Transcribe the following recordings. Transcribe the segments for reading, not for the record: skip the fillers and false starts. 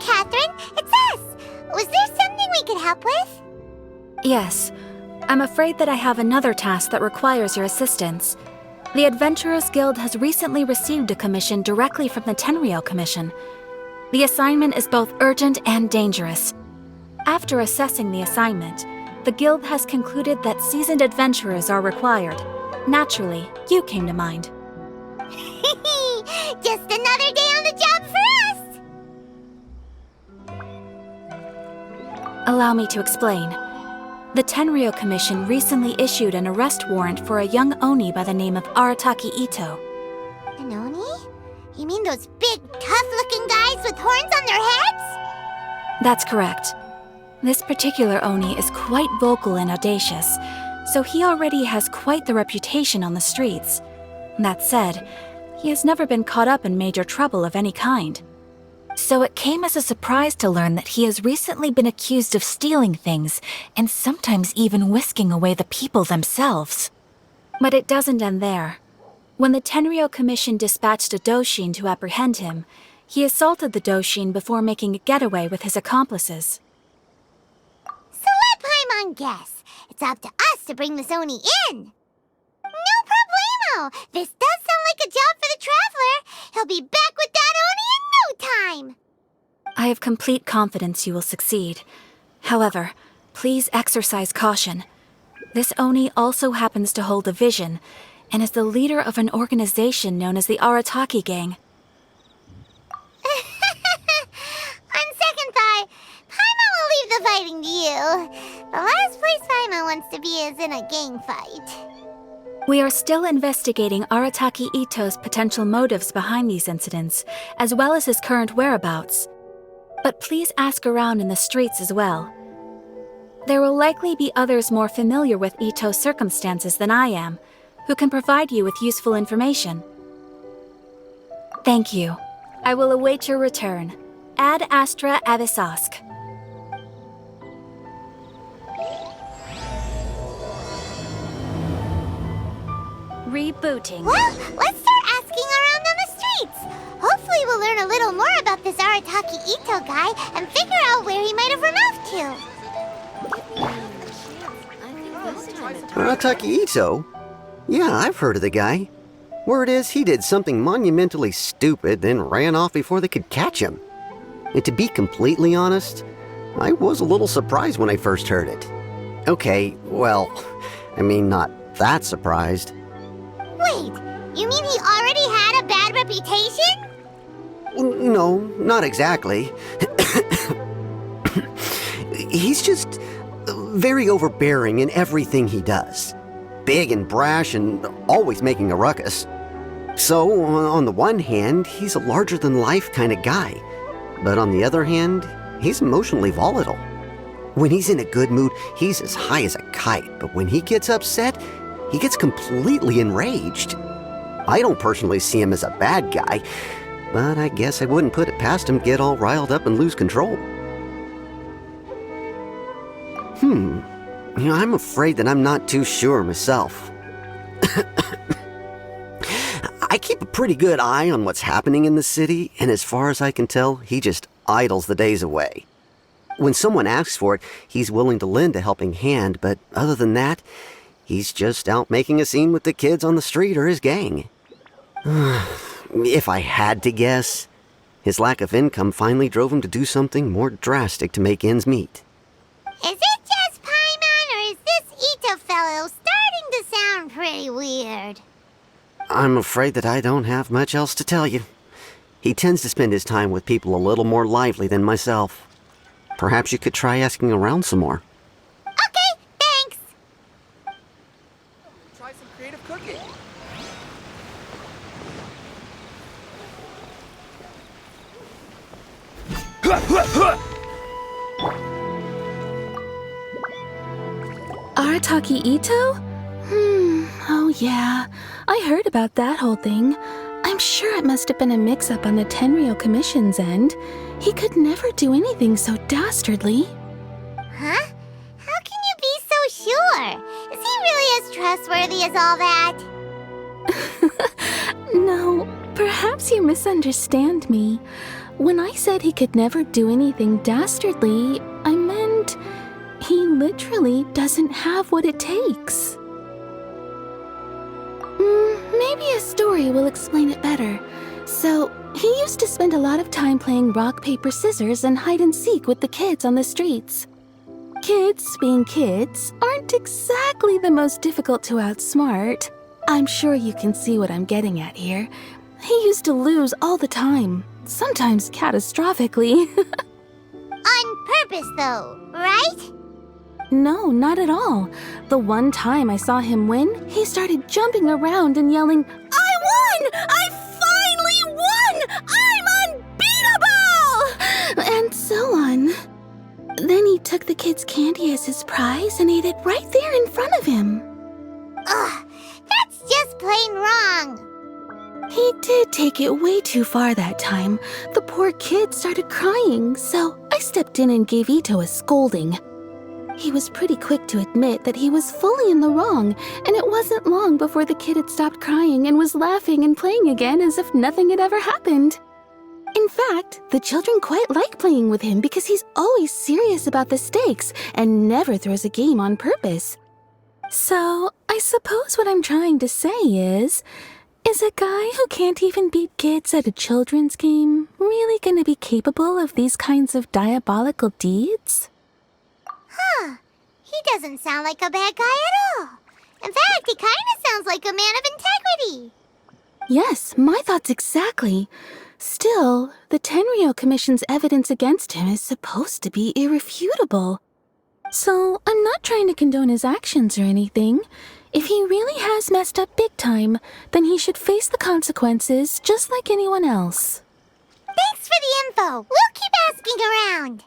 Catherine. It's us. Was there something we could help with? Yes. I'm afraid that I have another task that requires your assistance. The Adventurers Guild has recently received a commission directly from the Tenryou Commission. The assignment is both urgent and dangerous. After assessing the assignment, the Guild has concluded that seasoned adventurers are required. Naturally, you came to mind. Just another day on the job for us! Allow me to explain. The Tenryou Commission recently issued an arrest warrant for a young Oni by the name of Arataki Itto. An Oni? You mean those big, tough-looking guys with horns on their heads? That's correct. This particular Oni is quite vocal and audacious, so he already has quite the reputation on the streets. That said, he has never been caught up in major trouble of any kind. So it came as a surprise to learn that he has recently been accused of stealing things and sometimes even whisking away the people themselves. But it doesn't end there. When the Tenryou Commission dispatched a Doshin to apprehend him, he assaulted the Doshin before making a getaway with his accomplices. So let Paimon guess. It's up to us to bring this Oni in. No problemo! This does sound like a job for the Traveler. He'll be back with that Oni in no time! I have complete confidence you will succeed. However, please exercise caution. This Oni also happens to hold a vision, and is the leader of an organization known as the Arataki Gang. On second thought, Paimon will leave the fighting to you. The last place Paimon wants to be is in a gang fight. We are still investigating Arataki Itto's potential motives behind these incidents, as well as his current whereabouts. But please ask around in the streets as well. There will likely be others more familiar with Itto's circumstances than I am, who can provide you with useful information. Thank you. I will await your return. Ad Astra Avisask. Rebooting. Well, let's start asking around on the streets. Hopefully we'll learn a little more about this Arataki Itto guy and figure out where he might have run off to. Arataki Itto? Yeah, I've heard of the guy. Word is he did something monumentally stupid, then ran off before they could catch him. And to be completely honest, I was a little surprised when I first heard it. Okay, well, I mean, not that surprised. Wait, you mean he already had a bad reputation? No, not exactly. He's just very overbearing in everything he does. Big and brash and always making a ruckus. So, on the one hand, he's a larger-than-life kind of guy. But on the other hand, he's emotionally volatile. When he's in a good mood, he's as high as a kite. But when he gets upset, he gets completely enraged. I don't personally see him as a bad guy, but I guess I wouldn't put it past him to get all riled up and lose control. I'm afraid that I'm not too sure myself. I keep a pretty good eye on what's happening in the city, and as far as I can tell, he just idles the days away. When someone asks for it, he's willing to lend a helping hand, but other than that, he's just out making a scene with the kids on the street or his gang. If I had to guess, his lack of income finally drove him to do something more drastic to make ends meet. Is it just Paimon, or is this Itto fellow starting to sound pretty weird? I'm afraid that I don't have much else to tell you. He tends to spend his time with people a little more lively than myself. Perhaps you could try asking around some more. Okay, thanks. Try some creative cooking. Arataki Itto? Oh yeah. I heard about that whole thing. I'm sure it must have been a mix-up on the Tenryou Commission's end. He could never do anything so dastardly. Huh? How can you be so sure? Is he really as trustworthy as all that? No, perhaps you misunderstand me. When I said he could never do anything dastardly, I meant he literally doesn't have what it takes. Maybe a story will explain it better. So, he used to spend a lot of time playing rock, paper, scissors and hide and seek with the kids on the streets. Kids, being kids, aren't exactly the most difficult to outsmart. I'm sure you can see what I'm getting at here. He used to lose all the time, sometimes catastrophically. On purpose, though, right? No, not at all. The one time I saw him win, he started jumping around and yelling, "I won! I finally won! I'm unbeatable!" And so on. Then he took the kid's candy as his prize and ate it right there in front of him. Ugh, that's just plain wrong. He did take it way too far that time. The poor kid started crying, so I stepped in and gave Itto a scolding. He was pretty quick to admit that he was fully in the wrong, and it wasn't long before the kid had stopped crying and was laughing and playing again as if nothing had ever happened. In fact, the children quite like playing with him because he's always serious about the stakes and never throws a game on purpose. So, I suppose what I'm trying to say is a guy who can't even beat kids at a children's game really gonna be capable of these kinds of diabolical deeds? Huh. He doesn't sound like a bad guy at all. In fact, he kind of sounds like a man of integrity. Yes, my thoughts exactly. Still, the Tenryou Commission's evidence against him is supposed to be irrefutable. So, I'm not trying to condone his actions or anything. If he really has messed up big time, then he should face the consequences just like anyone else. Thanks for the info. We'll keep asking around.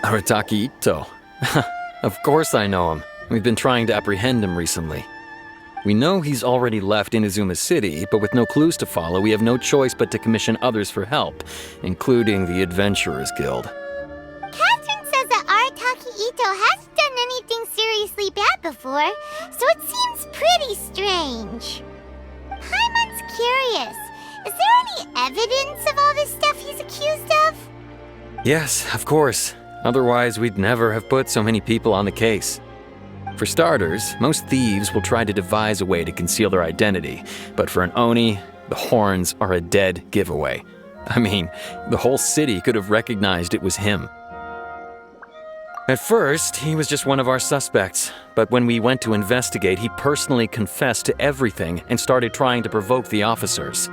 Arataki Itto. Of course I know him. We've been trying to apprehend him recently. We know he's already left Inazuma City, but with no clues to follow, we have no choice but to commission others for help, including the Adventurers Guild. Catherine says that Arataki Itto hasn't done anything seriously bad before, so it seems pretty strange. Paimon's curious. Is there any evidence of all this stuff he's accused of? Yes, of course. Otherwise, we'd never have put so many people on the case. For starters, most thieves will try to devise a way to conceal their identity, but for an Oni, the horns are a dead giveaway. I mean, the whole city could have recognized it was him. At first, he was just one of our suspects, but when we went to investigate, he personally confessed to everything and started trying to provoke the officers.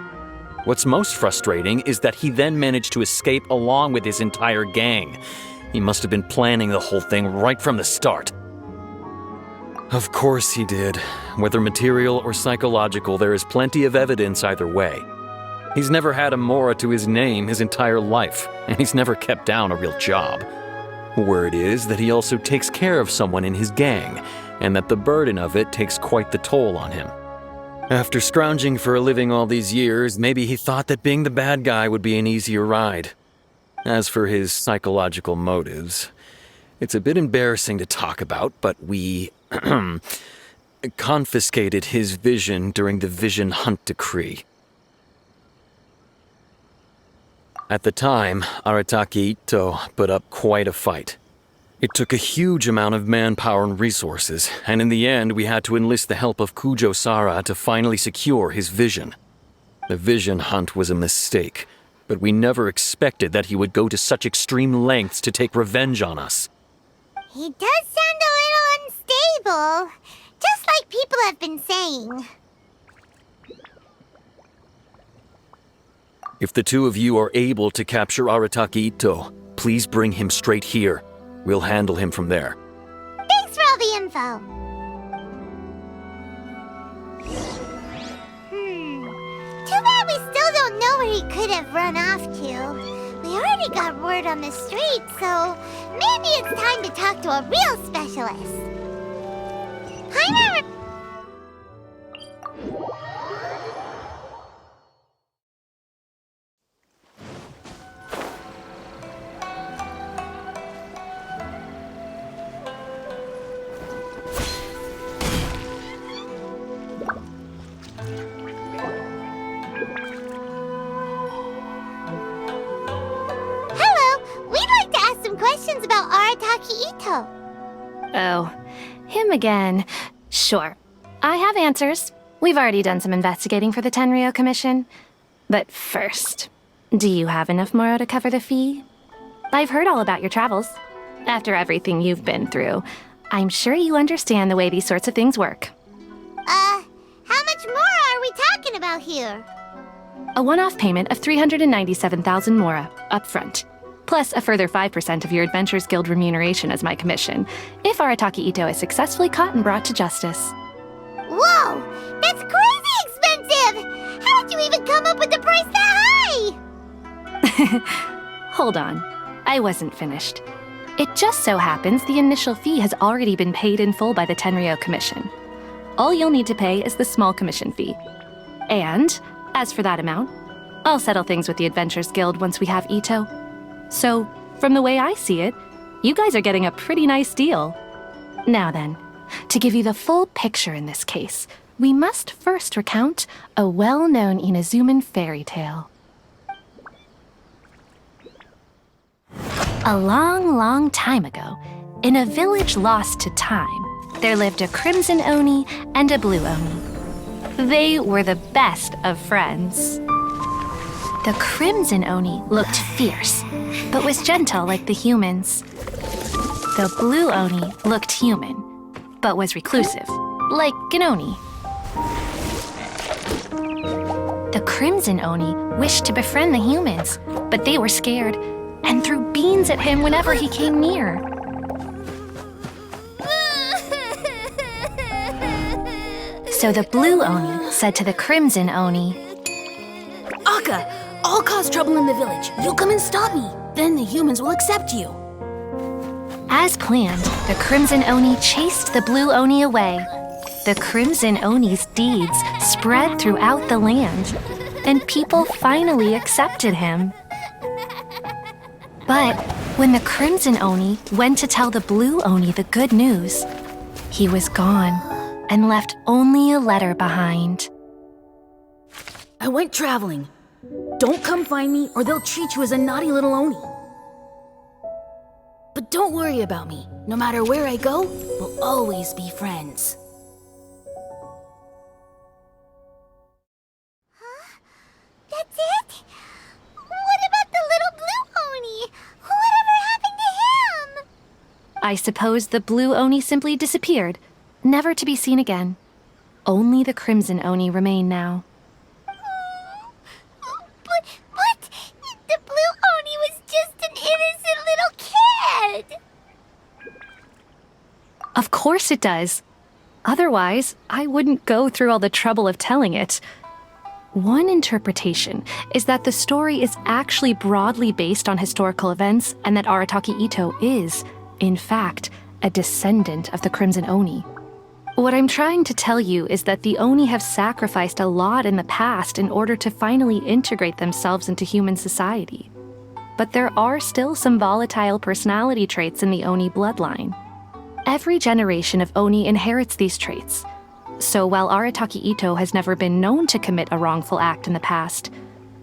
What's most frustrating is that he then managed to escape along with his entire gang. He must have been planning the whole thing right from the start. Of course he did. Whether material or psychological, there is plenty of evidence either way. He's never had a Mora to his name his entire life, and he's never kept down a real job. Word is that he also takes care of someone in his gang, and that the burden of it takes quite the toll on him. After scrounging for a living all these years, maybe he thought that being the bad guy would be an easier ride. As for his psychological motives, it's a bit embarrassing to talk about, but we confiscated his vision during the Vision Hunt Decree. At the time, Arataki Itto put up quite a fight. It took a huge amount of manpower and resources, and in the end we had to enlist the help of Kujo Sara to finally secure his vision. The Vision Hunt was a mistake, but we never expected that he would go to such extreme lengths to take revenge on us. He does sound a little unstable, just like people have been saying. If the two of you are able to capture Arataki Itto, please bring him straight here. We'll handle him from there. Thanks for all the info. Too bad we still don't know where he could have run off to. We already got word on the street, so maybe it's time to talk to a real specialist. Hi, about Arataki Itto? Oh, him again. Sure. I have answers. We've already done some investigating for the Tenryou Commission. But first, do you have enough Moro to cover the fee? I've heard all about your travels. After everything you've been through, I'm sure you understand the way these sorts of things work. How much more are we talking about here? A one-off payment of 397,000 Mora, up front. Plus a further 5% of your Adventurers Guild remuneration as my commission, if Arataki Itto is successfully caught and brought to justice. Whoa! That's crazy expensive! How did you even come up with the price that high? Hold on. I wasn't finished. It just so happens the initial fee has already been paid in full by the Tenryou Commission. All you'll need to pay is the small commission fee. And, as for that amount, I'll settle things with the Adventurers Guild once we have Itto. So, from the way I see it, you guys are getting a pretty nice deal. Now then, to give you the full picture in this case, we must first recount a well-known Inazuman fairy tale. A long, long time ago, in a village lost to time, there lived a crimson oni and a blue oni. They were the best of friends. The crimson oni looked fierce, but was gentle like the humans. The blue oni looked human, but was reclusive, like an oni. The crimson oni wished to befriend the humans, but they were scared and threw beans at him whenever he came near. So the blue oni said to the crimson oni, Akka, I'll cause trouble in the village. You'll come and stop me. Then the humans will accept you. As planned, the crimson oni chased the blue oni away. The crimson oni's deeds spread throughout the land, and people finally accepted him. But when the crimson oni went to tell the blue oni the good news, he was gone and left only a letter behind. I went traveling. Don't come find me or they'll treat you as a naughty little oni. But don't worry about me. No matter where I go, we'll always be friends. That's it? What about the little blue oni? Whatever happened to him? I suppose the blue oni simply disappeared, never to be seen again. Only the crimson oni remain now. But the blue oni was just an innocent little kid. Of course it does. Otherwise, I wouldn't go through all the trouble of telling it. One interpretation is that the story is actually broadly based on historical events and that Arataki Itto is, in fact, a descendant of the Crimson Oni. What I'm trying to tell you is that the Oni have sacrificed a lot in the past in order to finally integrate themselves into human society. But there are still some volatile personality traits in the Oni bloodline. Every generation of Oni inherits these traits. So while Arataki Itto has never been known to commit a wrongful act in the past,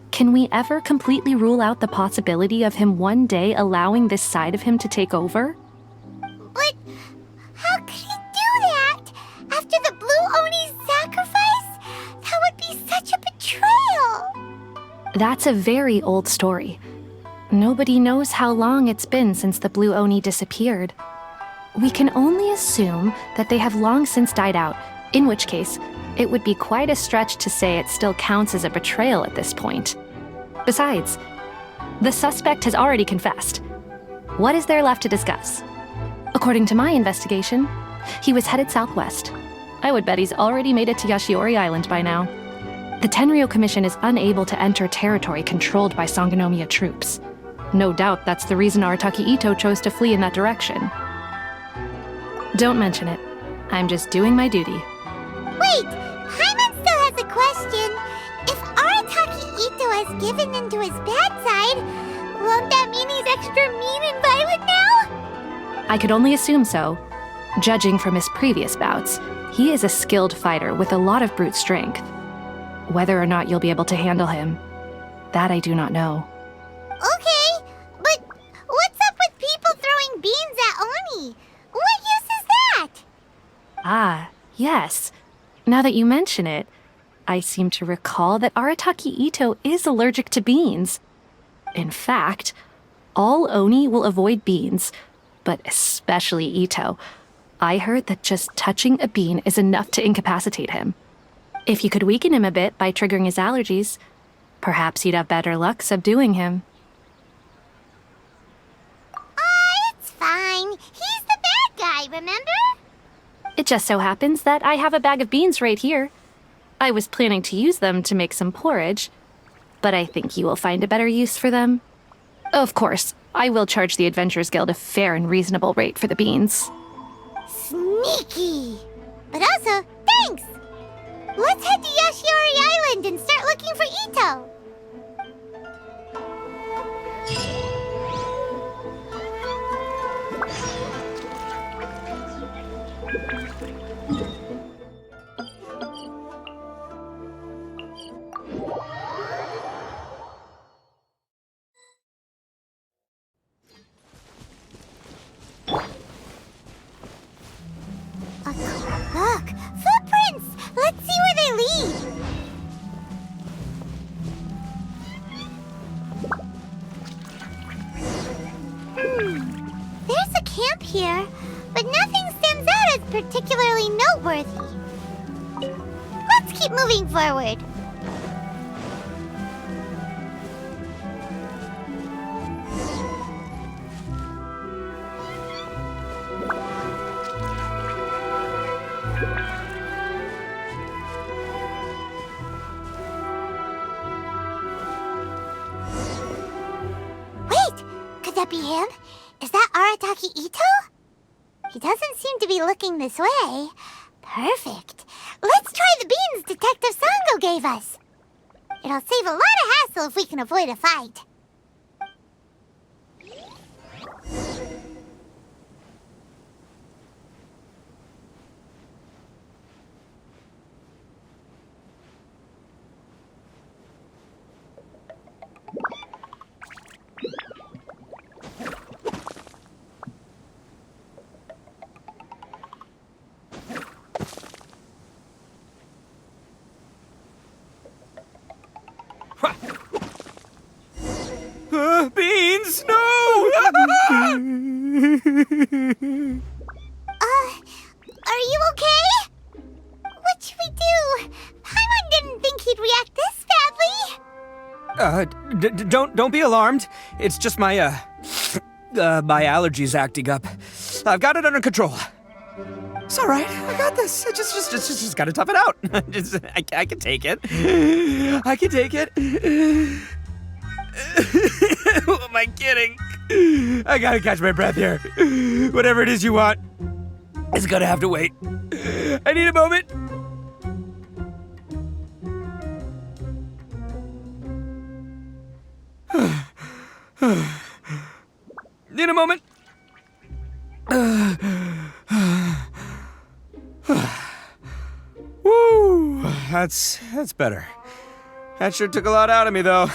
can we ever completely rule out the possibility of him one day allowing this side of him to take over? But how could he do that? After the blue oni's sacrifice? That would be such a betrayal. That's a very old story. Nobody knows how long it's been since the blue Oni disappeared. We can only assume that they have long since died out, in which case, it would be quite a stretch to say it still counts as a betrayal at this point. Besides, the suspect has already confessed. What is there left to discuss? According to my investigation, he was headed southwest. I would bet he's already made it to Yashiori Island by now. The Tenryou Commission is unable to enter territory controlled by Sangonomiya troops. No doubt that's the reason Arataki Itto chose to flee in that direction. Don't mention it. I'm just doing my duty. Wait, Paimon still has a question. If Arataki Itto has given in to his bad side, won't that mean he's extra mean and violent now? I could only assume so. Judging from his previous bouts, he is a skilled fighter with a lot of brute strength. Whether or not you'll be able to handle him, that I do not know. Okay, but what's up with people throwing Ah, yes. Now that you mention it, I seem to recall that Arataki Itto is allergic to beans. In fact, all Oni will avoid beans, but especially Itto. I heard that just touching a bean is enough to incapacitate him. If you could weaken him a bit by triggering his allergies, perhaps you'd have better luck subduing him. It's fine. He's the bad guy, remember? It just so happens that I have a bag of beans right here. I was planning to use them to make some porridge, but I think you will find a better use for them. Of course, I will charge the Adventurers Guild a fair and reasonable rate for the beans. Sneaky! But also, thanks! Let's head to Yoshiori Island and start looking for Itto! Look! Footprints! Let's see where they lead! There's a camp here, but nothing stands out as particularly noteworthy. Let's keep moving forward. Could that be him? Is that Arataki Itto? He doesn't seem to be looking this way. Perfect. Let's try the beans Detective Sango gave us. It'll save a lot of hassle if we can avoid a fight. Beans, no! Are you okay? What should we do? Paimon didn't think he'd react this badly. Don't be alarmed. It's just my my allergies acting up. I've got it under control. It's all right. I got this. I just gotta tough it out. I can take it. I can take it. Who am I kidding? I gotta catch my breath here. Whatever it is you want, it's gonna have to wait. I need a moment. Need a moment. Woo, that's better. That sure took a lot out of me, though.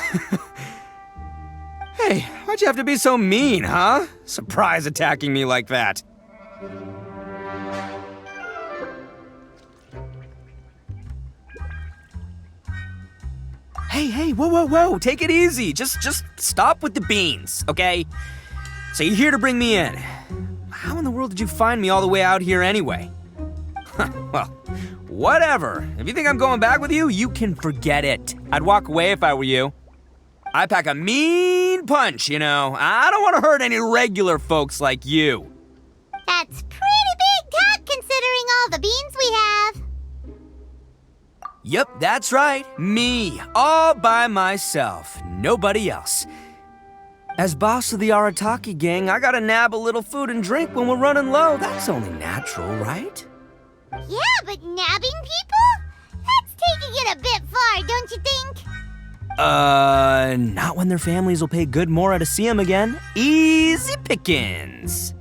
Hey, why'd you have to be so mean, huh? Surprise attacking me like that. Hey, whoa, take it easy. Just stop with the beans, okay? So you're here to bring me in. How in the world did you find me all the way out here anyway? Well, whatever. If you think I'm going back with you, you can forget it. I'd walk away if I were you. I pack a mean punch, you know. I don't want to hurt any regular folks like you. That's pretty big talk considering all the beans we have. Yep, that's right. Me, all by myself. Nobody else. As boss of the Arataki gang, I gotta nab a little food and drink when we're running low. That's only natural, right? Yeah, but nabbing people? That's taking it a bit far, don't you think? Not when their families will pay good mora to see them again. Easy pickings.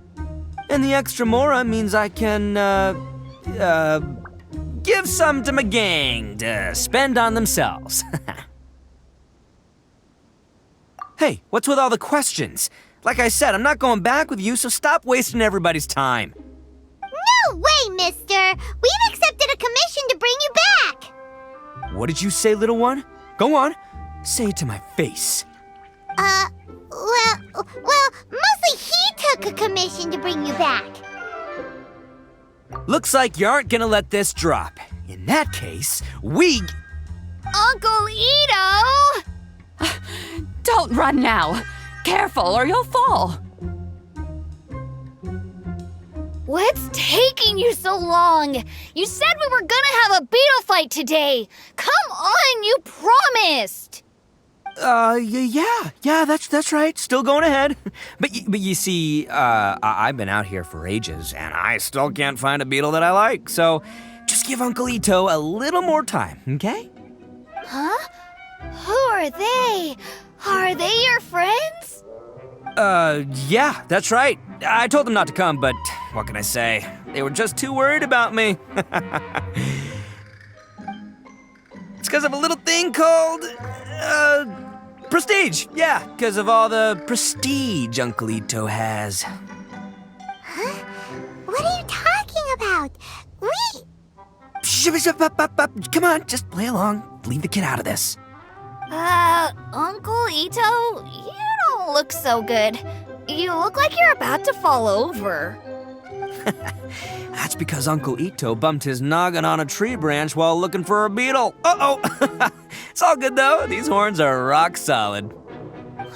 And the extra mora means I can, give some to my gang to spend on themselves. Hey, what's with all the questions? Like I said, I'm not going back with you, so stop wasting everybody's time. No way, mister! What did you say, little one? Go on. Say it to my face. Well, mostly he took a commission to bring you back. Looks like you aren't gonna let this drop. In that case, we... Uncle Itto! Don't run now. Careful or you'll fall. What's taking you so long? You said we were gonna have a beetle fight today. Come on, you promised. Yeah, that's right. Still going ahead. But you see, I've been out here for ages, and I still can't find a beetle that I like. So just give Uncle Itto a little more time, okay? Huh? Who are they? Are they your friends? Yeah, that's right. I told them not to come, but what can I say? They were just too worried about me. It's because of a little thing called, prestige. Yeah, because of all the prestige Uncle Itto has. Huh? What are you talking about? Come on, just play along. Leave the kid out of this. Uncle Itto, you don't look so good. You look like you're about to fall over. That's because Uncle Itto bumped his noggin on a tree branch while looking for a beetle. Uh-oh! It's all good, though. These horns are rock solid.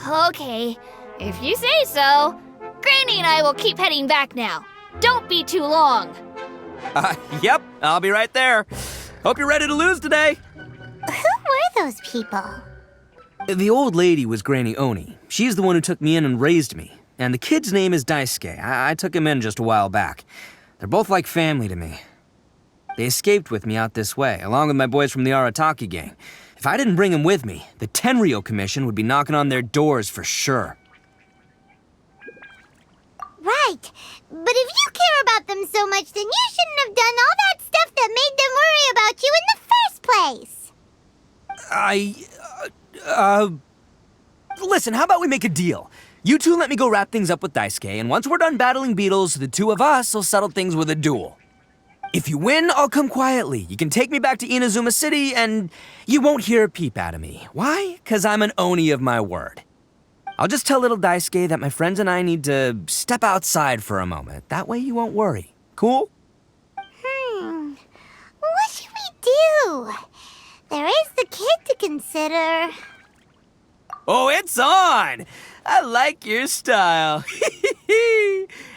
Okay, if you say so. Granny and I will keep heading back now. Don't be too long. Yep, I'll be right there. Hope you're ready to lose today. Who were those people? The old lady was Granny Oni. She's the one who took me in and raised me. And the kid's name is Daisuke. I took him in just a while back. They're both like family to me. They escaped with me out this way, along with my boys from the Arataki gang. If I didn't bring them with me, the Tenryou Commission would be knocking on their doors for sure. Right. But if you care about them so much, then you shouldn't have done all that stuff that made them worry about you in the first place. Listen, how about we make a deal? You two let me go wrap things up with Daisuke, and once we're done battling beetles, the two of us will settle things with a duel. If you win, I'll come quietly. You can take me back to Inazuma City, and you won't hear a peep out of me. Why? 'Cause I'm an Oni of my word. I'll just tell little Daisuke that my friends and I need to step outside for a moment. That way you won't worry. Cool? What should we do? There is the kid to consider. Oh, it's on! I like your style.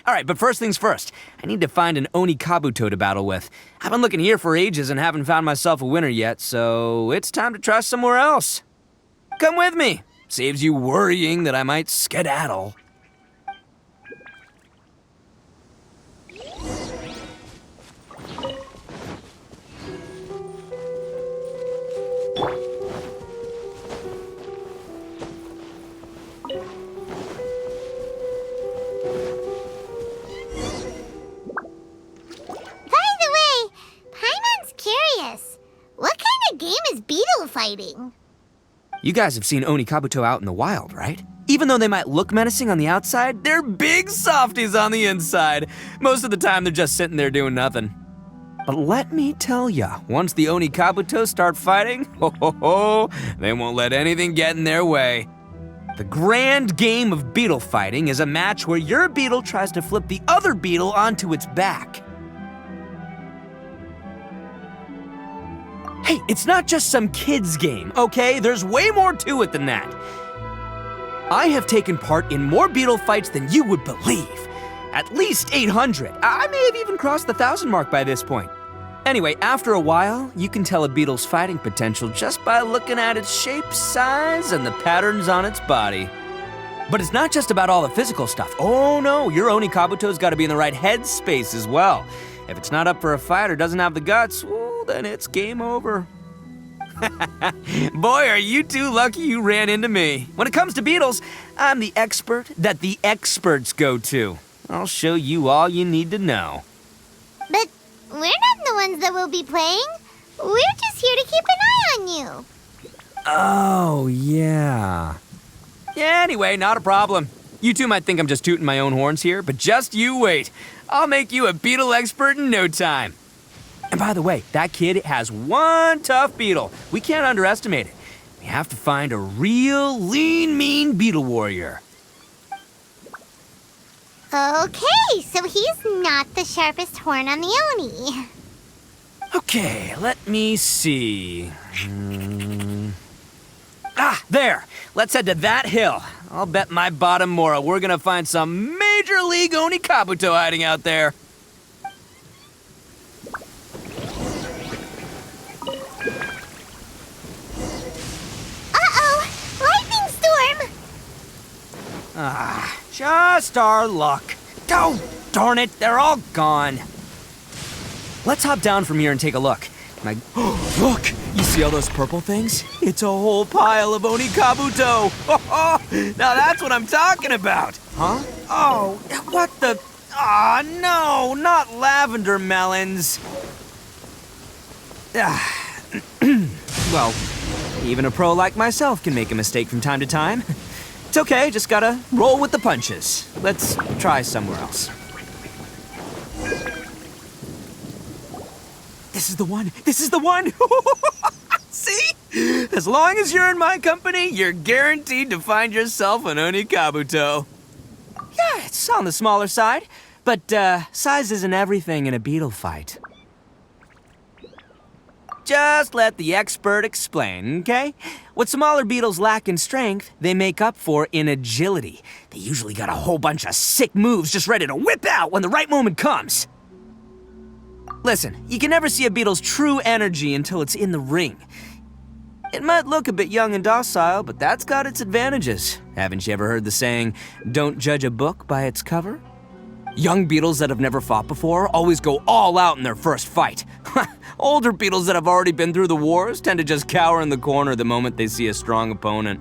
All right, but first things first. I need to find an Oni Kabuto to battle with. I've been looking here for ages and haven't found myself a winner yet, so it's time to try somewhere else. Come with me. Saves you worrying that I might skedaddle. What kind of game is beetle fighting? You guys have seen Oni Kabuto out in the wild, right? Even though they might look menacing on the outside, they're big softies on the inside. Most of the time, they're just sitting there doing nothing. But let me tell ya, once the Oni Kabuto start fighting, they won't let anything get in their way. The grand game of beetle fighting is a match where your beetle tries to flip the other beetle onto its back. Hey, it's not just some kid's game, okay? There's way more to it than that. I have taken part in more beetle fights than you would believe. At least 800. I may have even crossed the 1,000 mark by this point. Anyway, after a while, you can tell a beetle's fighting potential just by looking at its shape, size, and the patterns on its body. But it's not just about all the physical stuff. Oh no, your Oni Kabuto's gotta be in the right headspace as well. If it's not up for a fight or doesn't have the guts, well, then it's game over. Boy, are you two lucky you ran into me. When it comes to beetles, I'm the expert that the experts go to. I'll show you all you need to know. But we're not the ones that will be playing. We're just here to keep an eye on you. Oh, yeah. Yeah, anyway, not a problem. You two might think I'm just tooting my own horns here, but just you wait. I'll make you a beetle expert in no time. And by the way, that kid has one tough beetle. We can't underestimate it. We have to find a real lean, mean beetle warrior. Okay, so he's not the sharpest horn on the Oni. Okay, let me see. There! Let's head to that hill. I'll bet my bottom Mora we're gonna find some Major League Oni Kabuto hiding out there. Uh-oh! Lightning storm! Just our luck. Oh, darn it, they're all gone. Let's hop down from here and take a look. Look! You see all those purple things? It's a whole pile of Oni Kabuto! Now that's what I'm talking about! Huh? Oh, what the... no, not lavender melons. Well, even a pro like myself can make a mistake from time to time. It's okay, just gotta roll with the punches. Let's try somewhere else. This is the one! This is the one! See? As long as you're in my company, you're guaranteed to find yourself an Oni Kabuto. Yeah, it's on the smaller side, but size isn't everything in a beetle fight. Just let the expert explain, okay? What smaller beetles lack in strength, they make up for in agility. They usually got a whole bunch of sick moves just ready to whip out when the right moment comes. Listen, you can never see a beetle's true energy until it's in the ring. It might look a bit young and docile, but that's got its advantages. Haven't you ever heard the saying, don't judge a book by its cover? Young beetles that have never fought before always go all out in their first fight. Older beetles that have already been through the wars tend to just cower in the corner the moment they see a strong opponent.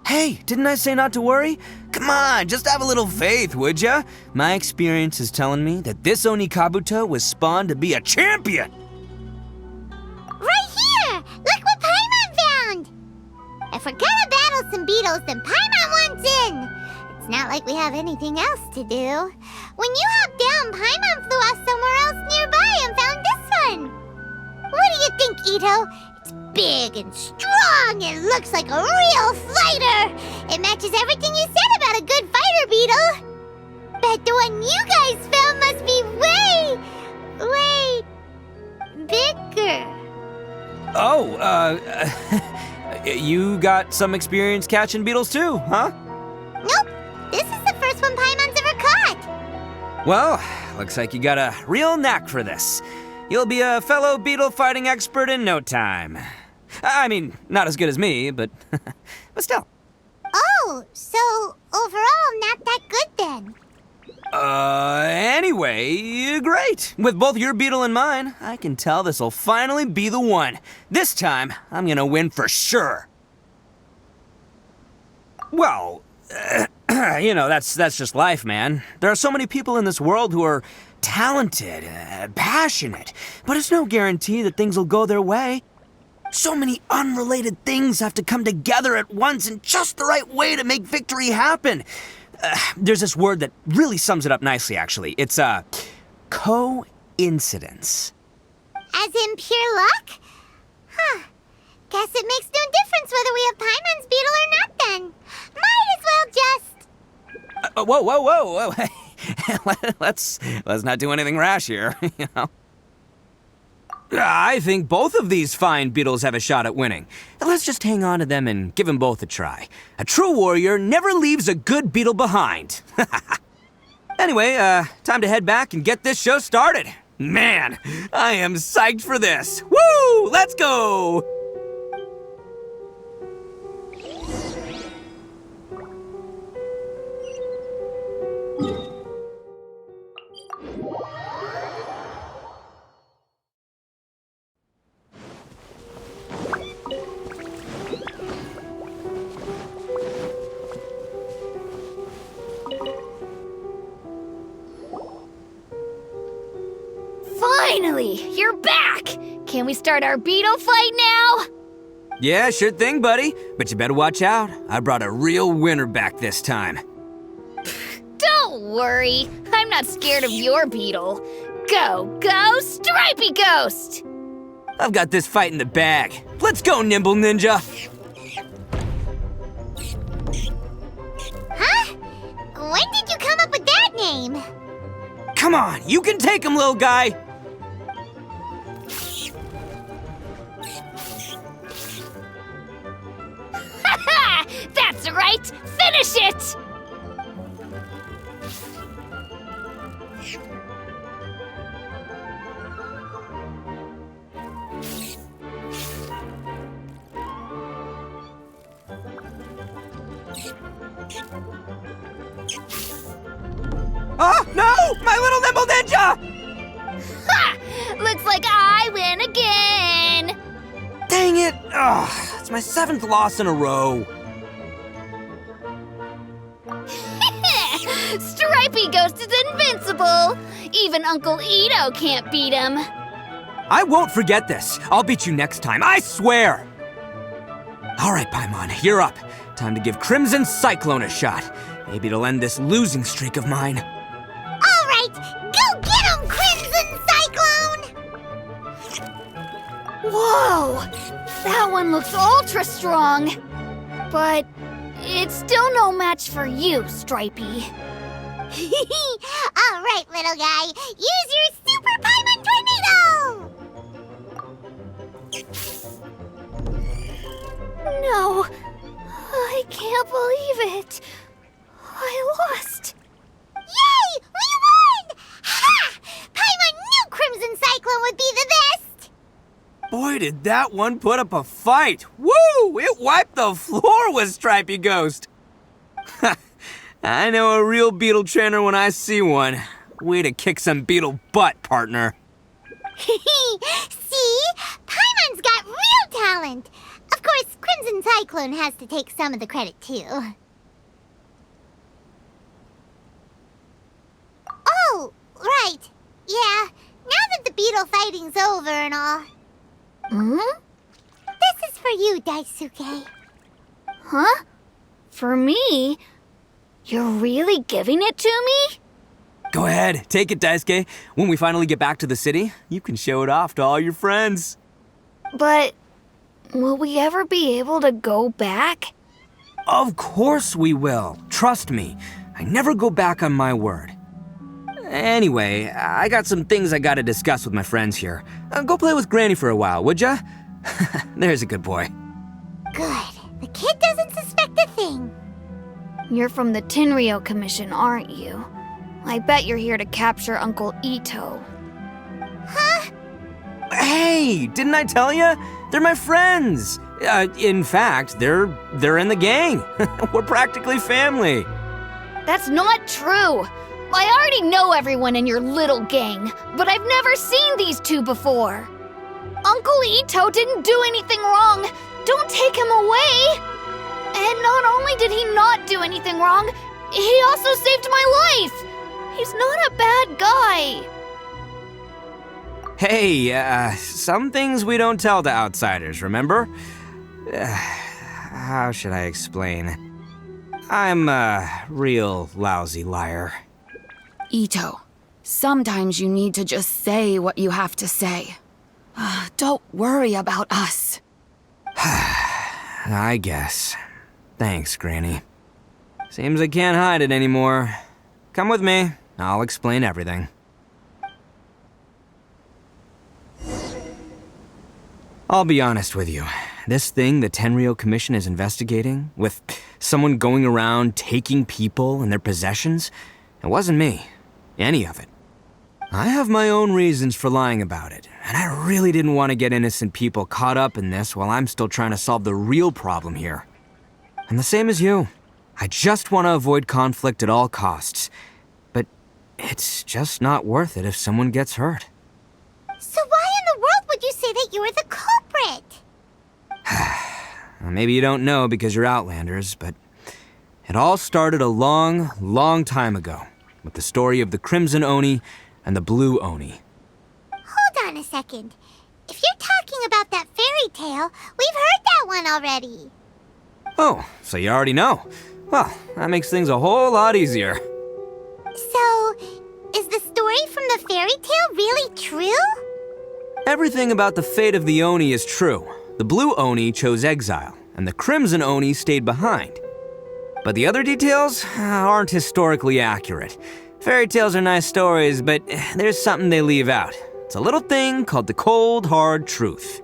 Hey, didn't I say not to worry? Come on, just have a little faith, would ya? My experience is telling me that this Oni Kabuto was spawned to be a champion! Right here! Look what Paimon found! If we're gonna battle some beetles, then Paimon wants in! It's not like we have anything else to do. When you hopped down, Paimon flew off somewhere else nearby and found this one! What do you think, Itto? It's big and strong and looks like a real fighter! It matches everything you said about a good fighter beetle! Bet the one you guys found must be way bigger. Oh, you got some experience catching beetles too, huh? Nope, this is the first one Paimon's ever caught. Well, looks like you got a real knack for this. You'll be a fellow beetle fighting expert in no time. I mean, not as good as me, but still. Oh, so overall not that good then. Anyway, great. With both your beetle and mine, I can tell this'll finally be the one. This time, I'm gonna win for sure. Well, you know, that's just life, man. There are so many people in this world who are talented, passionate, but it's no guarantee that things will go their way. So many unrelated things have to come together at once in just the right way to make victory happen. There's this word that really sums it up nicely, actually. It's, coincidence. As in pure luck? Huh. Guess it makes no difference whether we have Paimon's beetle or not then. Might as well just... Whoa. Let's not do anything rash here, you know. I think both of these fine beetles have a shot at winning. Let's just hang on to them and give them both a try. A true warrior never leaves a good beetle behind. Anyway, time to head back and get this show started. Man, I am psyched for this. Woo! Let's go! Finally, you're back! Can we start our beetle fight now? Yeah, sure thing, buddy. But you better watch out. I brought a real winner back this time. Don't worry, I'm not scared of your beetle. Go, Stripey Ghost! I've got this fight in the bag. Let's go, Nimble Ninja! Huh? When did you come up with that name? Come on, you can take him, little guy! Ha! That's right! Finish it! Oh, no! My little Nimble Ninja! Ha! Looks like I win again! Dang it! Ugh, it's my 7th loss in a row. Stripey Ghost is invincible! Even Uncle Itto can't beat him. I won't forget this. I'll beat you next time, I swear! All right, Paimon, you're up. Time to give Crimson Cyclone a shot. Maybe it'll end this losing streak of mine. All right, go get him, Crimson Cyclone! Whoa! That one looks ultra strong. But it's still no match for you, Stripey. All right, little guy, use your Super Paimon Tornado! No, I can't believe it. I lost. Yay! We won! Ha! Paimon knew Crimson Cyclone would be the best! Boy, did that one put up a fight. Woo! It wiped the floor with Stripey Ghost. I know a real beetle trainer when I see one. Way to kick some beetle butt, partner. See? Paimon's got real talent. Of course, Crimson Cyclone has to take some of the credit, too. Oh, right. Yeah, now that the beetle fighting's over and all. This is for you, Daisuke. Huh? For me? You're really giving it to me? Go ahead, take it, Daisuke. When we finally get back to the city, you can show it off to all your friends. But will we ever be able to go back? Of course we will. Trust me. I never go back on my word. Anyway, I got some things I gotta discuss with my friends here. Go play with Granny for a while, would ya? There's a good boy. Good. The kid doesn't suspect a thing. You're from the Tenryou Commission, aren't you? I bet you're here to capture Uncle Itto. Huh? Hey, didn't I tell ya? They're my friends. In fact, they're in the gang. We're practically family. That's not true. I already know everyone in your little gang, but I've never seen these two before. Uncle Itto didn't do anything wrong. Don't take him away. And not only did he not do anything wrong, he also saved my life. He's not a bad guy. Hey, some things we don't tell to outsiders, remember? How should I explain? I'm a real lousy liar. Itto, sometimes you need to just say what you have to say. Don't worry about us. I guess. Thanks, Granny. Seems I can't hide it anymore. Come with me. I'll explain everything. I'll be honest with you. This thing the Tenryou Commission is investigating, with someone going around taking people and their possessions, it wasn't me. Any of it. I have my own reasons for lying about it, and I really didn't want to get innocent people caught up in this while I'm still trying to solve the real problem here. I'm the same as you. I just want to avoid conflict at all costs. But it's just not worth it if someone gets hurt. So why in the world would you say that you were the culprit? Maybe you don't know because you're Outlanders, but it all started a long, long time ago with the story of the Crimson Oni and the Blue Oni. Hold on a second. If you're talking about that fairy tale, we've heard that one already. Oh, so you already know. Well, that makes things a whole lot easier. So, is the story story from the fairy tale really true? Everything about the fate of the Oni is true. The blue Oni chose exile, and the crimson Oni stayed behind. But the other details aren't historically accurate. Fairy tales are nice stories, but there's something they leave out. It's a little thing called the cold, hard truth.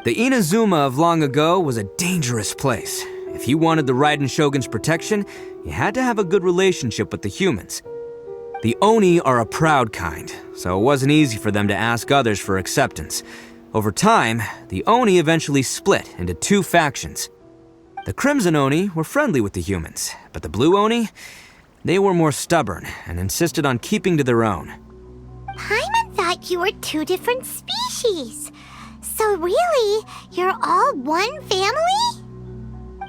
The Inazuma of long ago was a dangerous place. If you wanted the Raiden Shogun's protection, you had to have a good relationship with the humans. The Oni are a proud kind, so it wasn't easy for them to ask others for acceptance. Over time, the Oni eventually split into two factions. The Crimson Oni were friendly with the humans, but the Blue Oni, they were more stubborn and insisted on keeping to their own. Paimon thought you were two different species. So really, you're all one family?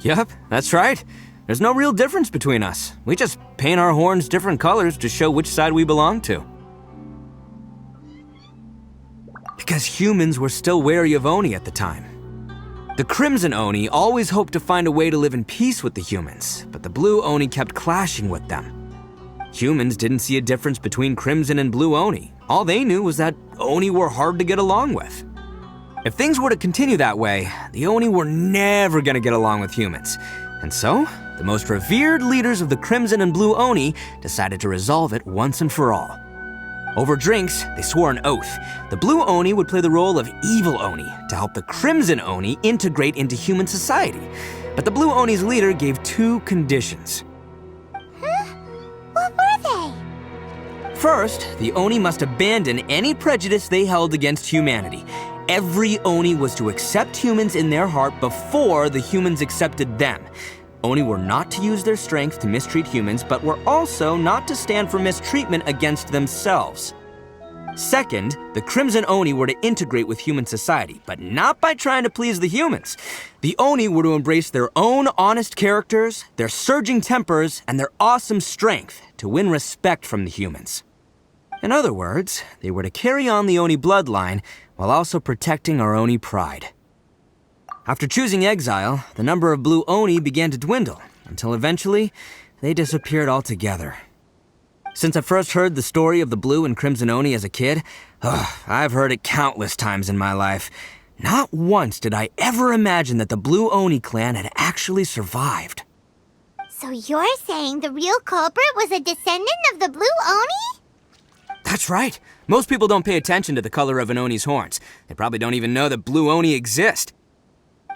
Yup, that's right. There's no real difference between us. We just paint our horns different colors to show which side we belong to. Because humans were still wary of Oni at the time. The Crimson Oni always hoped to find a way to live in peace with the humans, but the Blue Oni kept clashing with them. Humans didn't see a difference between Crimson and Blue Oni. All they knew was that Oni were hard to get along with. If things were to continue that way, the Oni were never gonna get along with humans. And so, the most revered leaders of the Crimson and Blue Oni decided to resolve it once and for all. Over drinks, they swore an oath. The Blue Oni would play the role of evil Oni to help the Crimson Oni integrate into human society. But the Blue Oni's leader gave two conditions. Huh? What were they? First, the Oni must abandon any prejudice they held against humanity. Every Oni was to accept humans in their heart before the humans accepted them. Oni were not to use their strength to mistreat humans, but were also not to stand for mistreatment against themselves. Second, the Crimson Oni were to integrate with human society, but not by trying to please the humans. The Oni were to embrace their own honest characters, their surging tempers, and their awesome strength to win respect from the humans. In other words, they were to carry on the Oni bloodline while also protecting our Oni pride. After choosing exile, the number of Blue Oni began to dwindle, until eventually, they disappeared altogether. Since I first heard the story of the Blue and Crimson Oni as a kid, I've heard it countless times in my life. Not once did I ever imagine that the Blue Oni clan had actually survived. So you're saying the real culprit was a descendant of the Blue Oni? That's right. Most people don't pay attention to the color of an Oni's horns. They probably don't even know that Blue Oni exist.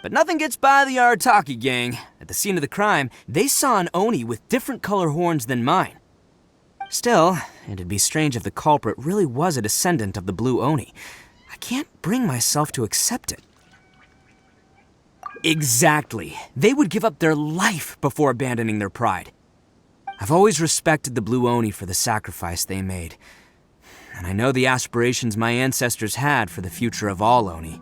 But nothing gets by the Arataki gang. At the scene of the crime, they saw an Oni with different color horns than mine. Still, it'd be strange if the culprit really was a descendant of the Blue Oni. I can't bring myself to accept it. Exactly. They would give up their life before abandoning their pride. I've always respected the Blue Oni for the sacrifice they made. And I know the aspirations my ancestors had for the future of all Oni.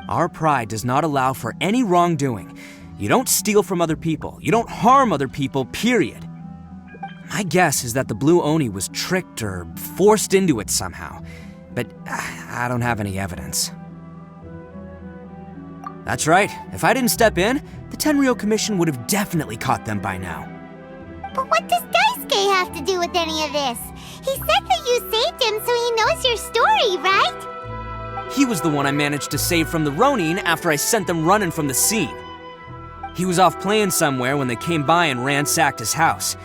Our pride does not allow for any wrongdoing. You don't steal from other people. You don't harm other people, period. My guess is that the Blue Oni was tricked or forced into it somehow, but I don't have any evidence. That's right. If I didn't step in, the Tenryou Commission would have definitely caught them by now. But what does Daisuke have to do with any of this? He said that you saved him so he knows your story, right? He was the one I managed to save from the Ronin after I sent them running from the scene. He was off playing somewhere when they came by and ransacked his house.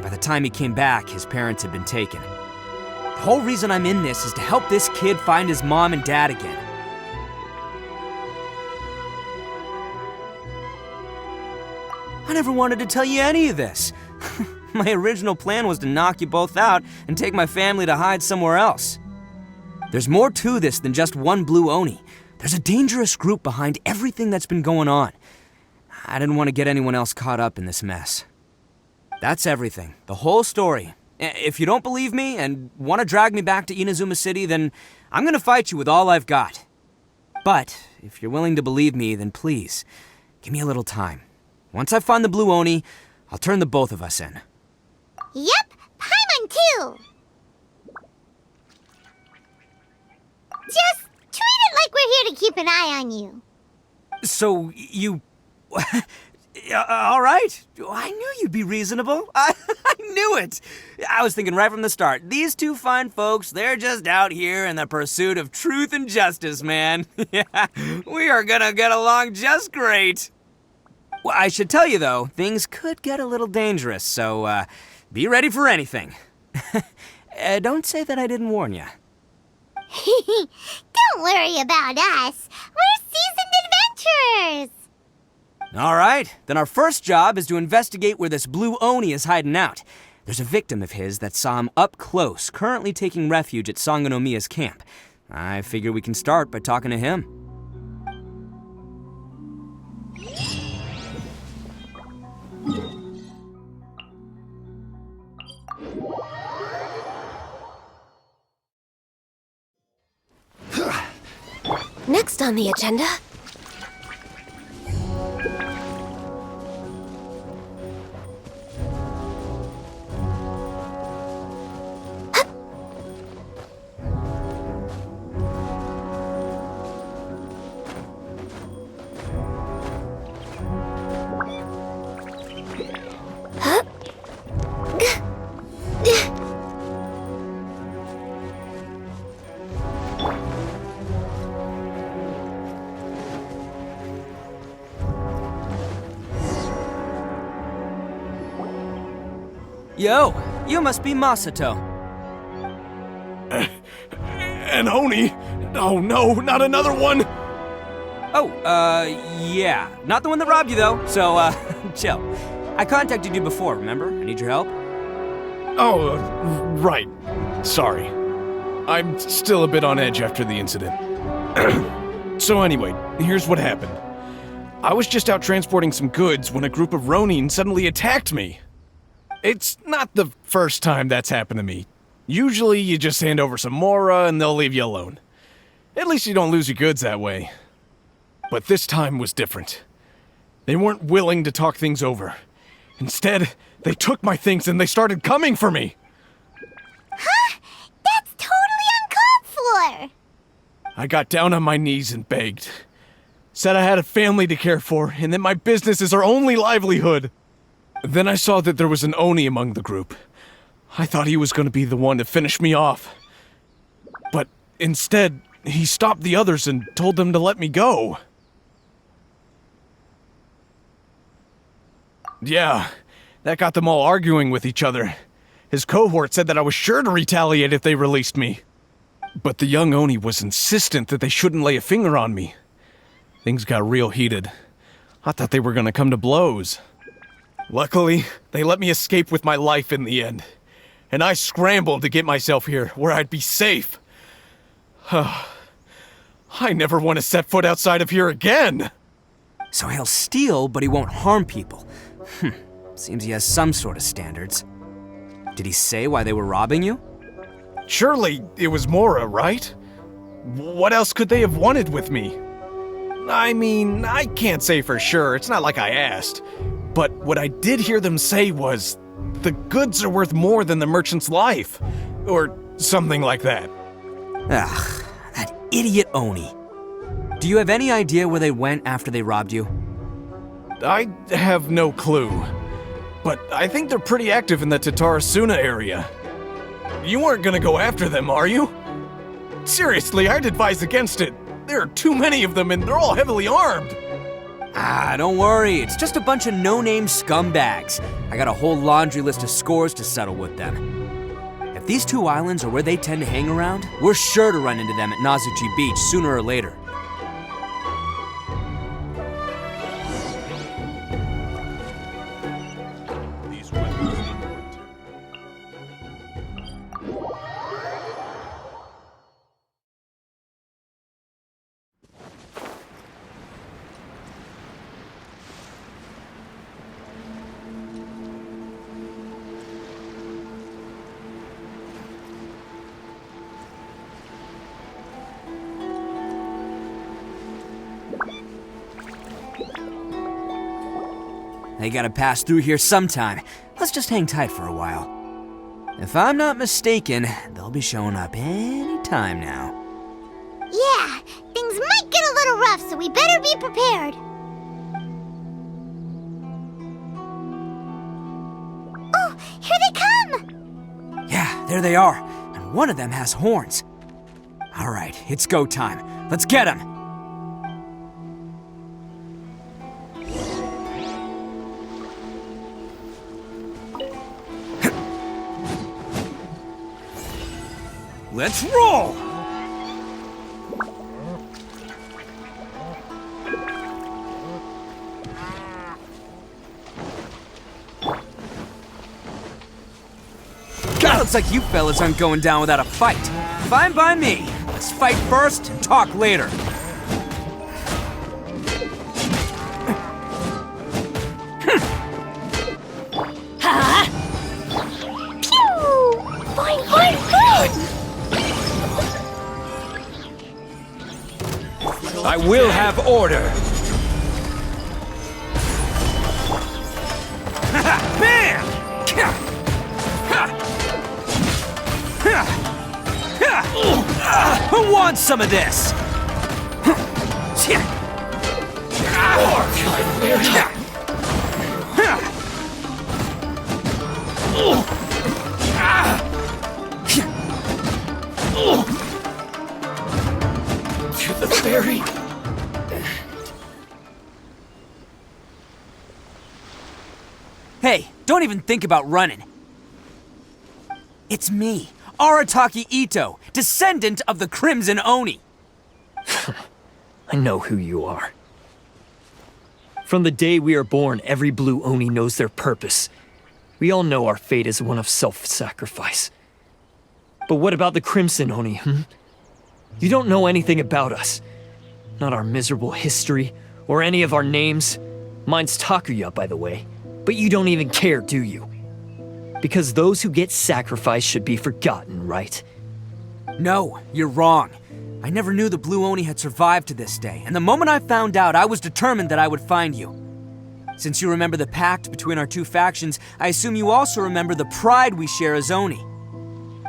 By the time he came back, his parents had been taken. The whole reason I'm in this is to help this kid find his mom and dad again. I never wanted to tell you any of this. My original plan was to knock you both out and take my family to hide somewhere else. There's more to this than just one Blue Oni. There's a dangerous group behind everything that's been going on. I didn't want to get anyone else caught up in this mess. That's everything. The whole story. If you don't believe me and want to drag me back to Inazuma City, then I'm going to fight you with all I've got. But if you're willing to believe me, then please, give me a little time. Once I find the Blue Oni, I'll turn the both of us in. Yep, Paimon too! Just treat it like we're here to keep an eye on you. So, you... all right. I knew you'd be reasonable. I knew it! I was thinking right from the start, these two fine folks, they're just out here in the pursuit of truth and justice, man. Yeah, we are gonna get along just great. Well, I should tell you, though, things could get a little dangerous, so be ready for anything. Don't say that I didn't warn you. Don't worry about us. We're seasoned adventurers. All right, then our first job is to investigate where this blue Oni is hiding out. There's a victim of his that saw him up close, currently taking refuge at Sangonomiya's camp. I figure we can start by talking to him. Next on the agenda... Yo, you must be Masato. An Oni? Oh no, not another one! Oh, yeah. Not the one that robbed you, though, so, chill. I contacted you before, remember? I need your help. Oh, right. Sorry. I'm still a bit on edge after the incident. So anyway, here's what happened. I was just out transporting some goods when a group of Ronin suddenly attacked me. It's not the first time that's happened to me. Usually you just hand over some Mora and they'll leave you alone. At least you don't lose your goods that way. But this time was different. They weren't willing to talk things over. Instead, they took my things and they started coming for me. Huh? That's totally uncalled for. I got down on my knees and begged. Said I had a family to care for and that my business is our only livelihood. Then I saw that there was an Oni among the group. I thought he was going to be the one to finish me off. But instead, he stopped the others and told them to let me go. Yeah, that got them all arguing with each other. His cohort said that I was sure to retaliate if they released me. But the young Oni was insistent that they shouldn't lay a finger on me. Things got real heated. I thought they were going to come to blows. Luckily, they let me escape with my life in the end. And I scrambled to get myself here, where I'd be safe. I never want to set foot outside of here again! So he'll steal, but he won't harm people. Seems he has some sort of standards. Did he say why they were robbing you? Surely it was Mora, right? What else could they have wanted with me? I mean, I can't say for sure, it's not like I asked. But what I did hear them say was, the goods are worth more than the merchant's life. Or something like that. Ugh, that idiot Oni. Do you have any idea where they went after they robbed you? I have no clue. But I think they're pretty active in the Tatarasuna area. You aren't gonna go after them, are you? Seriously, I'd advise against it. There are too many of them and they're all heavily armed. Don't worry. It's just a bunch of no-name scumbags. I got a whole laundry list of scores to settle with them. If these two islands are where they tend to hang around, we're sure to run into them at Nazuchi Beach sooner or later. They gotta pass through here sometime. Let's just hang tight for a while. If I'm not mistaken, they'll be showing up any time now. Yeah, things might get a little rough, so we better be prepared. Oh, here they there they are, and one of them has horns. All right, it's go time. Let's get him! Let's roll! Looks like you fellas aren't going down without a fight. Fine by me. Let's fight first and talk later. Pew! Fine, fine, fine! I will have order. Bam! Who wants some of this? To the fairy. Hey, don't even think about running. It's me, Arataki Itto, descendant of the Crimson Oni. I know who you are. From the day we are born, every blue Oni knows their purpose. We all know our fate is one of self-sacrifice. But what about the Crimson Oni, You don't know anything about us. Not our miserable history, or any of our names. Mine's Takuya, by the way. But you don't even care, do you? Because those who get sacrificed should be forgotten, right? No, you're wrong. I never knew the Blue Oni had survived to this day, and the moment I found out, I was determined that I would find you. Since you remember the pact between our two factions, I assume you also remember the pride we share as Oni.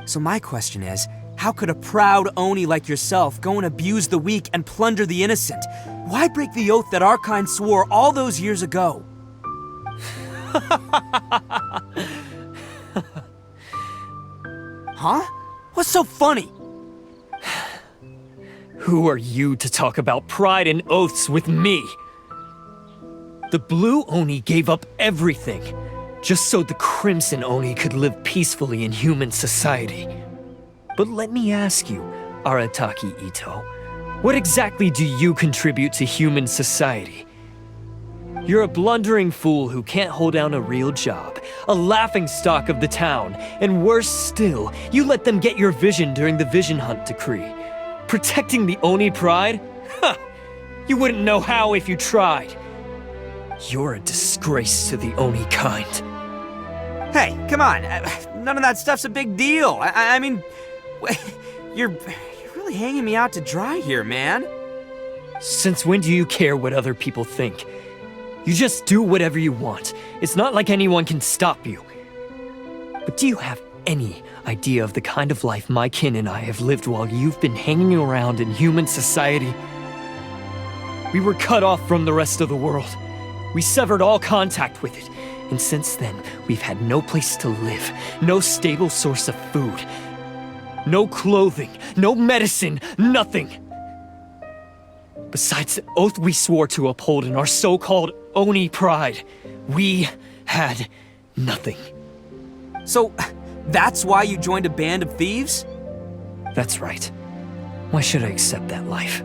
So my question is, how could a proud Oni like yourself go and abuse the weak and plunder the innocent? Why break the oath that our kind swore all those years ago? Huh? What's so funny? Who are you to talk about pride and oaths with me? The Blue Oni gave up everything, just so the Crimson Oni could live peacefully in human society. But let me ask you, Arataki Itto, what exactly do you contribute to human society? You're a blundering fool who can't hold down a real job, a laughingstock of the town, and worse still, you let them get your vision during the Vision Hunt decree. Protecting the Oni pride? Ha! You wouldn't know how if you tried. You're a disgrace to the Oni kind. Hey, come on. None of that stuff's a big deal. I mean, you're really hanging me out to dry here, man. Since when do you care what other people think? You just do whatever you want. It's not like anyone can stop you. But do you have any idea of the kind of life my kin and I have lived while you've been hanging around in human society? We were cut off from the rest of the world. We severed all contact with it. And since then, we've had no place to live, no stable source of food, no clothing, no medicine, nothing. Besides the oath we swore to uphold in our so-called Oni pride, we had nothing. So, that's why you joined a band of thieves? That's right. Why should I accept that life?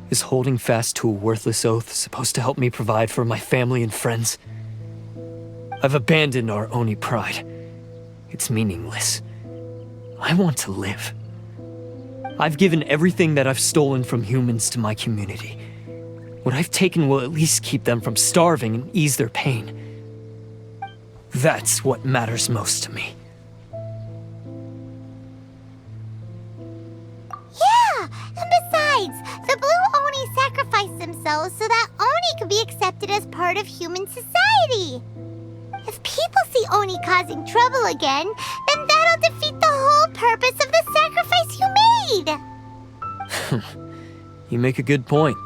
Is holding fast to a worthless oath supposed to help me provide for my family and friends? I've abandoned our Oni pride. It's meaningless. I want to live. I've given everything that I've stolen from humans to my community. What I've taken will at least keep them from starving and ease their pain. That's what matters most to me. Yeah, and besides, the Blue Oni sacrificed themselves so that Oni could be accepted as part of human society. If people see Oni causing trouble again, then that'll defeat the whole purpose of the sacrifice you made. You make a good point.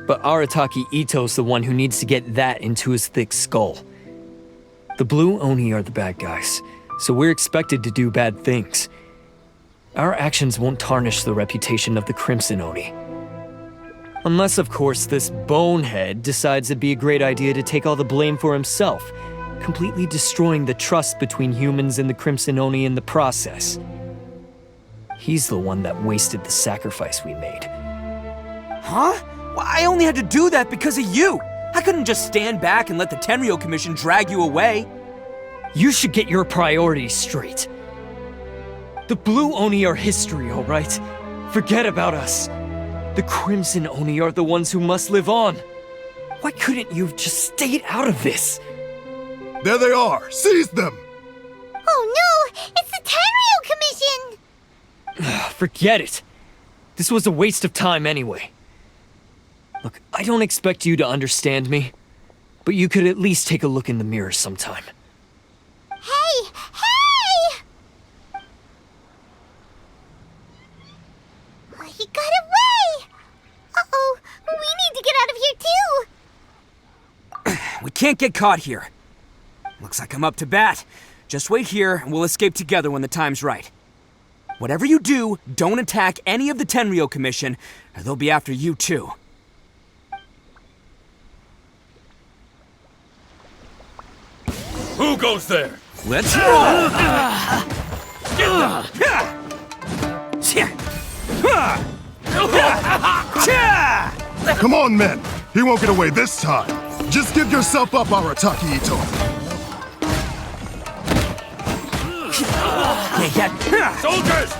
But Arataki Itto's the one who needs to get that into his thick skull. The Blue Oni are the bad guys. so we're expected to do bad things. Our actions won't tarnish the reputation of the Crimson Oni. Unless, of course, this bonehead decides it'd be a great idea to take all the blame for himself, completely destroying the trust between humans and the Crimson Oni in the process. He's the one that wasted the sacrifice we made. Huh? Well, I only had to do that because of you. I couldn't just stand back and let the Tenryou Commission drag you away. You should get your priorities straight. The Blue Oni are history, all right? Forget about us. The Crimson Oni are the ones who must live on. Why couldn't you have just stayed out of this? There they are! Seize them! Oh no! It's the Tenryou Commission! Forget it. This was a waste of time anyway. Look, I don't expect you to understand me, but you could at least take a look in the mirror sometime. Hey! Hey! Oh, he got away! Uh-oh, we need to get out of here too! We can't get caught here. Looks like I'm up to bat. Just wait here and we'll escape together when the time's right. Whatever you do, don't attack any of the Tenryou Commission, or they'll be after you too. Who goes there? Let's roll! Come on, men! He won't get away this time! Just give yourself up, Arataki Itto! Soldiers!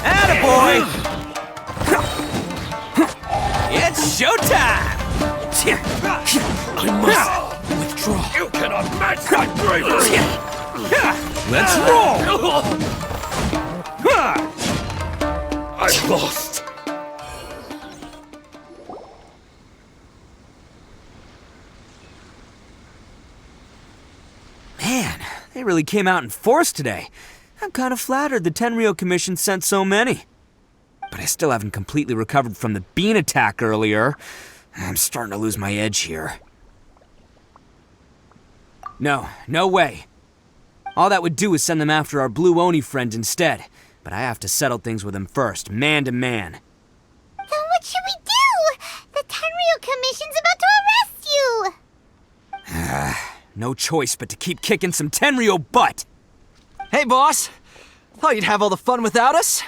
Attaboy! It's showtime! I must withdraw. You cannot match my bravery! Let's roll! I've lost. Man, they really came out in force today. I'm kind of flattered the Tenryou Commission sent so many. But I still haven't completely recovered from the bean attack earlier. I'm starting to lose my edge here. No way. All that would do is send them after our Blue Oni friend instead. But I have to settle things with him first, man to man. Then what should we do? The Tenryou Commission's about to arrest you! No choice but to keep kicking some Tenryou butt! Hey, boss! Thought you'd have all the fun without us?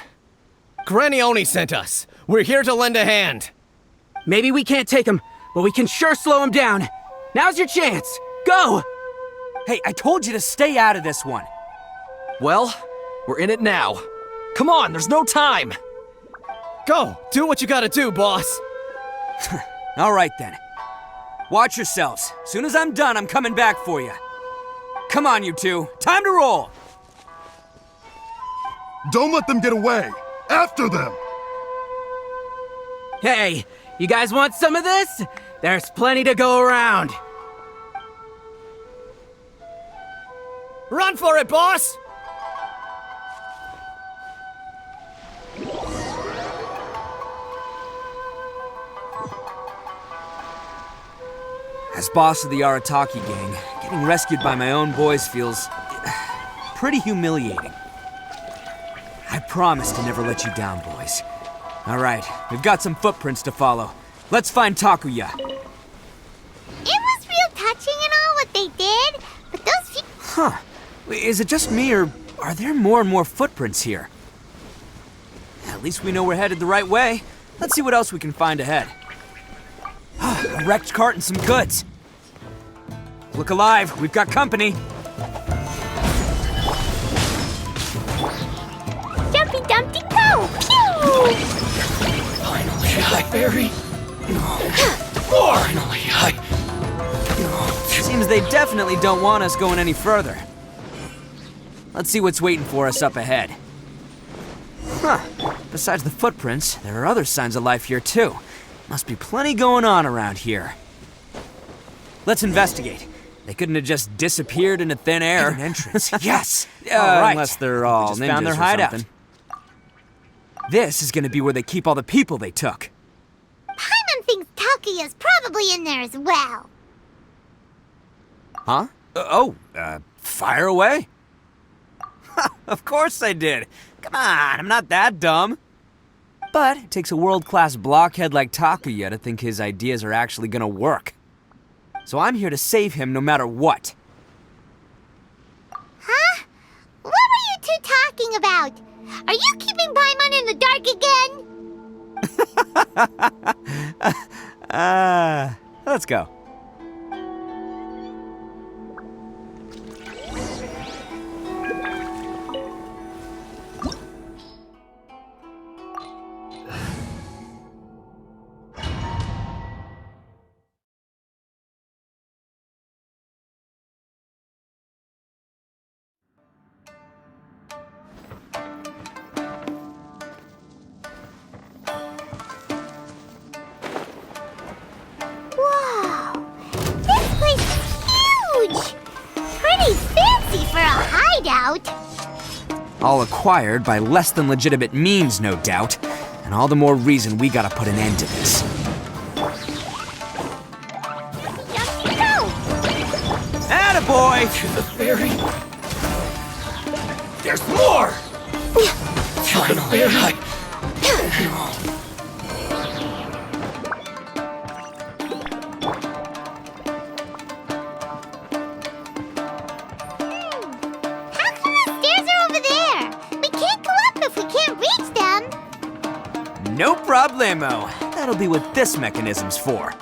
Granny Oni sent us. We're here to lend a hand. Maybe we can't take him, but we can sure slow him down. Now's your chance. Go! Hey, I told you to stay out of this one. Well, we're in it now. Come on, there's no time. Go, do what you gotta do, boss. All right then. Watch yourselves. Soon as I'm done, I'm coming back for you. Come on, you two. Time to roll. Don't let them get away. After them. Hey, you guys want some of this? There's plenty to go around. Run for it, boss! As boss of the Arataki gang, getting rescued by my own boys feels pretty humiliating. I promise to never let you down, boys. All right, we've got some footprints to follow. Let's find Takuya. It was real touching and all what they did, but those people... Huh. Is it just me, or are there more and more footprints here? At least we know we're headed the right way. Let's see what else we can find ahead. A wrecked cart and some goods. Look alive, we've got company. Jumpy Dumpty Go! Pew! Finally, I bury. Finally, Seems they definitely don't want us going any further. Let's see what's waiting for us up ahead. Huh. Besides the footprints, there are other signs of life here too. Must be plenty going on around here. Let's investigate. They couldn't have just disappeared into thin air. An entrance, yes! Right. Unless they're all just found their hideout. This is gonna be where they keep all the people they took. Paimon thinks Takuya's probably in there as well. Huh? Fire away. Of course I did. Come on, I'm not that dumb. But it takes a world-class blockhead like Takuya to think his ideas are actually gonna work. So I'm here to save him no matter what. Huh? What were you two talking about? Are you keeping Paimon in the dark again? Let's go. Whoa! This place is huge! Pretty fancy for a hideout. All acquired by less than legitimate means, no doubt. And all the more reason we gotta put an end to this. Attaboy! To the ferry. There's more! Finally. How come the stairs are over there? We can't go up if we can't reach them. No problemo. That'll be what this mechanism's for.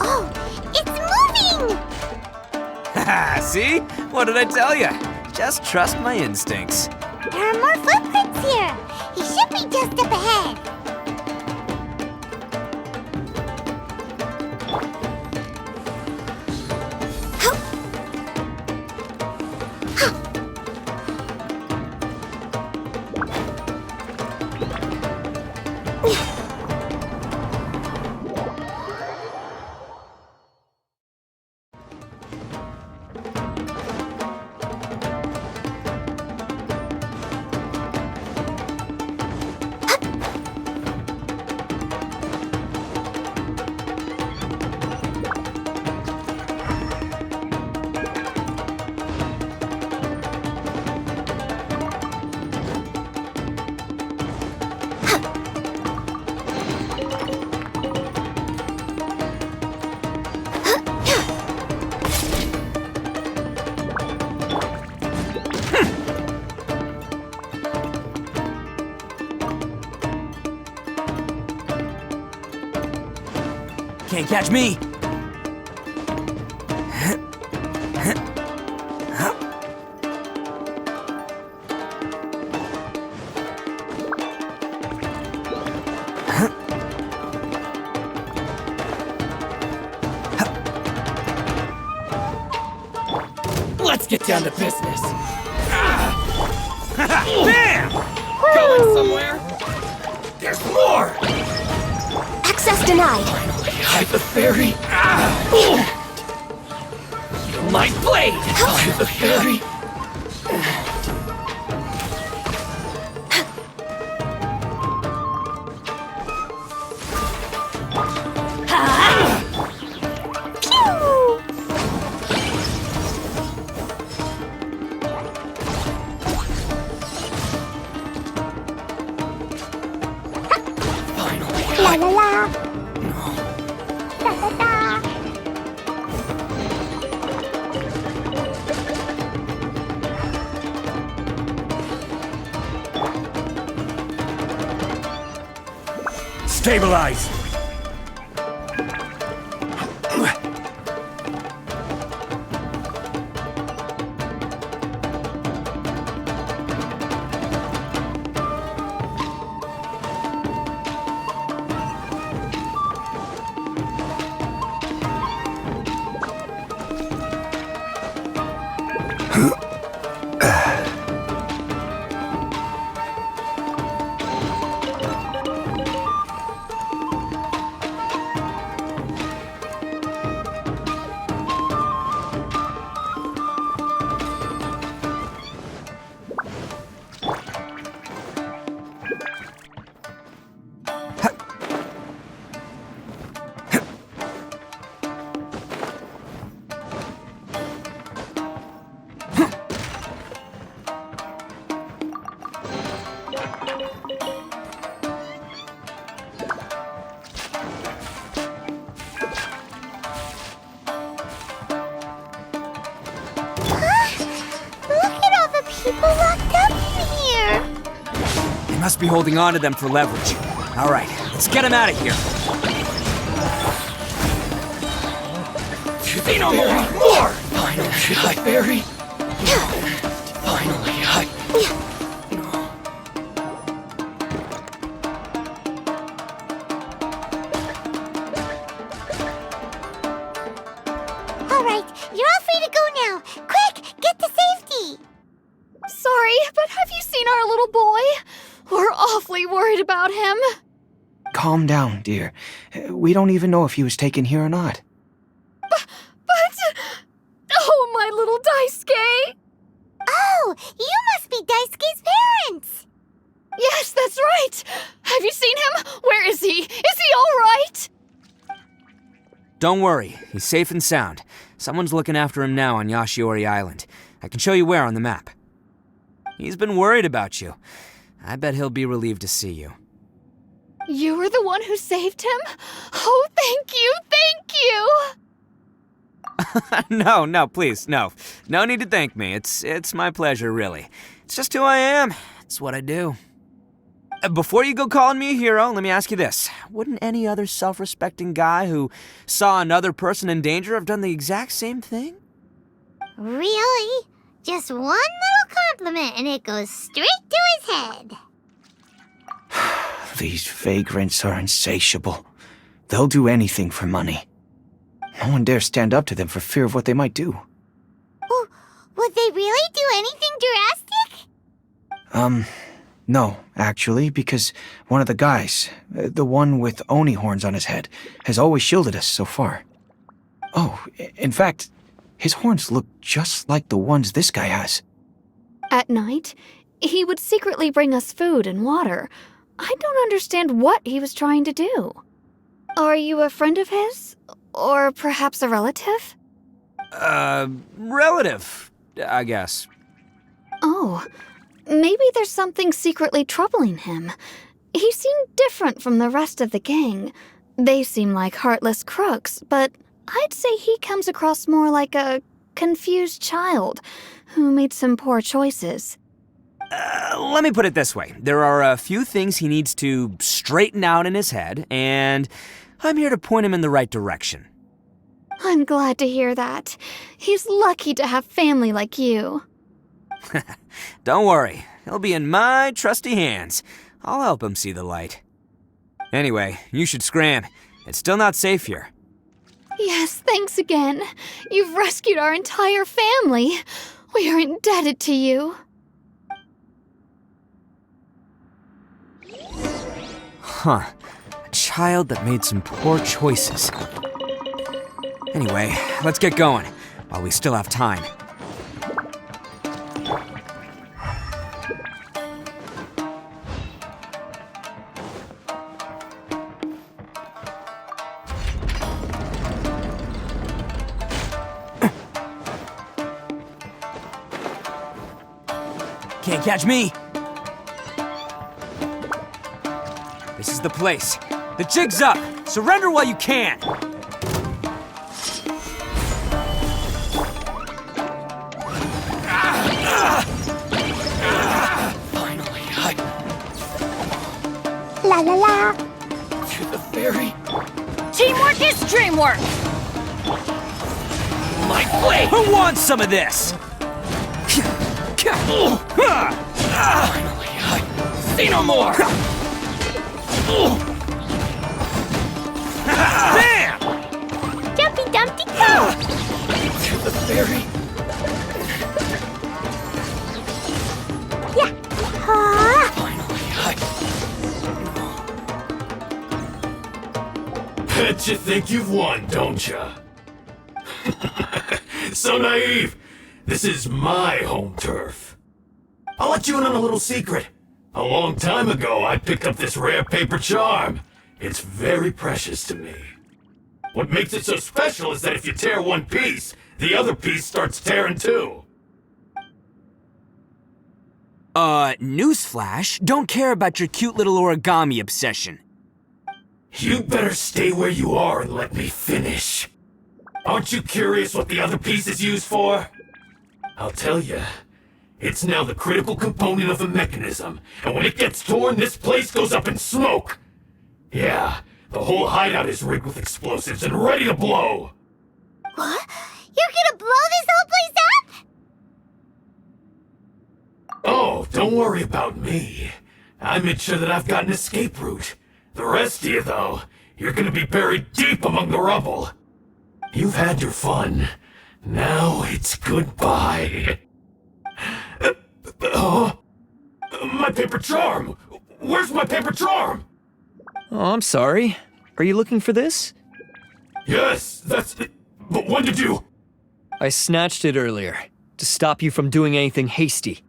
Oh, it's moving! Haha, see? What did I tell you? Just trust my instincts. There are more footprints here. He should be just up ahead. Can't catch me. Let's get down to business. Bam! Going somewhere? There's more! Access denied. Hide the ferry. My blade! To the ferry. La la la. Da da da. Stabilize! must be holding on to them for leverage. All right, let's get him out of here. Say no more! Finally, I bury. Finally, All right, you're all free to go now. Quick, get to safety. Sorry, but have you seen our little boy? We're awfully worried about him. Calm down, dear. We don't even know if he was taken here or not. But... Oh, my little Daisuke! Oh, you must be Daisuke's parents. Yes, that's right. Have you seen him? Where is he? Is he all right? Don't worry, he's safe and sound. Someone's looking after him now on Yashiori Island. I can show you where on the map. He's been worried about you. I bet he'll be relieved to see you. You were the one who saved him? Oh, thank you, thank you! No, please, no. No need to thank me. It's my pleasure, really. It's just who I am. It's what I do. Before you go calling me a hero, let me ask you this. Wouldn't any other self-respecting guy who saw another person in danger have done the exact same thing? Really? Just one little compliment and it goes straight to his head. These vagrants are insatiable. They'll do anything for money. No one dares stand up to them for fear of what they might do. Oh, would they really do anything drastic? No, actually, because one of the guys, the one with Oni horns on his head, has always shielded us so far. Oh, in fact, his horns look just like the ones this guy has. At night, he would secretly bring us food and water. I don't understand what he was trying to do. Are you a friend of his? Or perhaps a relative? Relative, I guess. Oh, maybe there's something secretly troubling him. He seemed different from the rest of the gang. They seem like heartless crooks, but I'd say he comes across more like a confused child who made some poor choices. Let me put it this way. There are a few things he needs to straighten out in his head, and I'm here to point him in the right direction. I'm glad to hear that. He's lucky to have family like you. Don't worry. He'll be in my trusty hands. I'll help him see the light. Anyway, you should scram. It's still not safe here. Yes, thanks again. You've rescued our entire family. We are indebted to you. Huh. A child that made some poor choices. Anyway, let's get going, while we still have time. Can't catch me! This is the place. The jig's up! Surrender while you can! Finally, La la la. to the ferry. Teamwork is dreamwork! My blade! Who wants some of this? Finally, say no more! Bam! Jumpy Dumpty go! To the ferry. Yeah. Bet you think you've won, don't ya? So naive. This is my home turf. I'll let you in on a little secret. A long time ago, I picked up this rare paper charm. It's very precious to me. What makes it so special is that if you tear one piece, the other piece starts tearing too. Newsflash, don't care about your cute little origami obsession. You better stay where you are and let me finish. Aren't you curious what the other piece is used for? I'll tell you. It's now the critical component of the mechanism, and when it gets torn, this place goes up in smoke. Yeah, the whole hideout is rigged with explosives and ready to blow. What? You're gonna blow this whole place up? Oh, don't worry about me. I made sure that I've got an escape route. The rest of you, though, you're gonna be buried deep among the rubble. You've had your fun. Now it's goodbye. My paper charm! Where's my paper charm? Oh, I'm sorry. Are you looking for this? Yes, that's it. But when did you... I snatched it earlier, to stop you from doing anything hasty.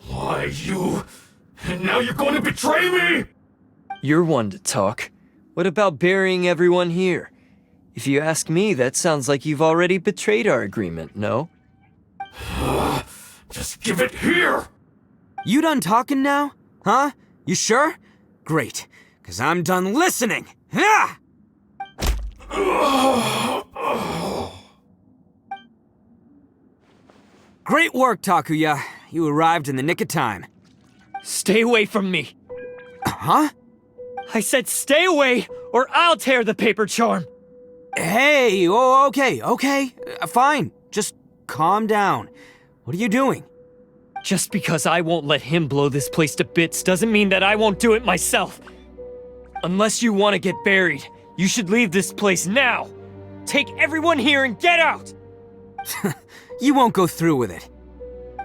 Why, you... And now you're going to betray me? You're one to talk. What about burying everyone here? If you ask me, that sounds like you've already betrayed our agreement, no? Just give it here! You done talking now? Huh? You sure? Great, 'cause I'm done listening! Ah! Great work, Takuya. You arrived in the nick of time. Stay away from me! Huh? I said stay away, or I'll tear the paper charm! Hey, oh, okay. Fine. Just calm down. What are you doing? Just because I won't let him blow this place to bits doesn't mean that I won't do it myself. Unless you want to get buried, you should leave this place now. Take everyone here and get out! You won't go through with it.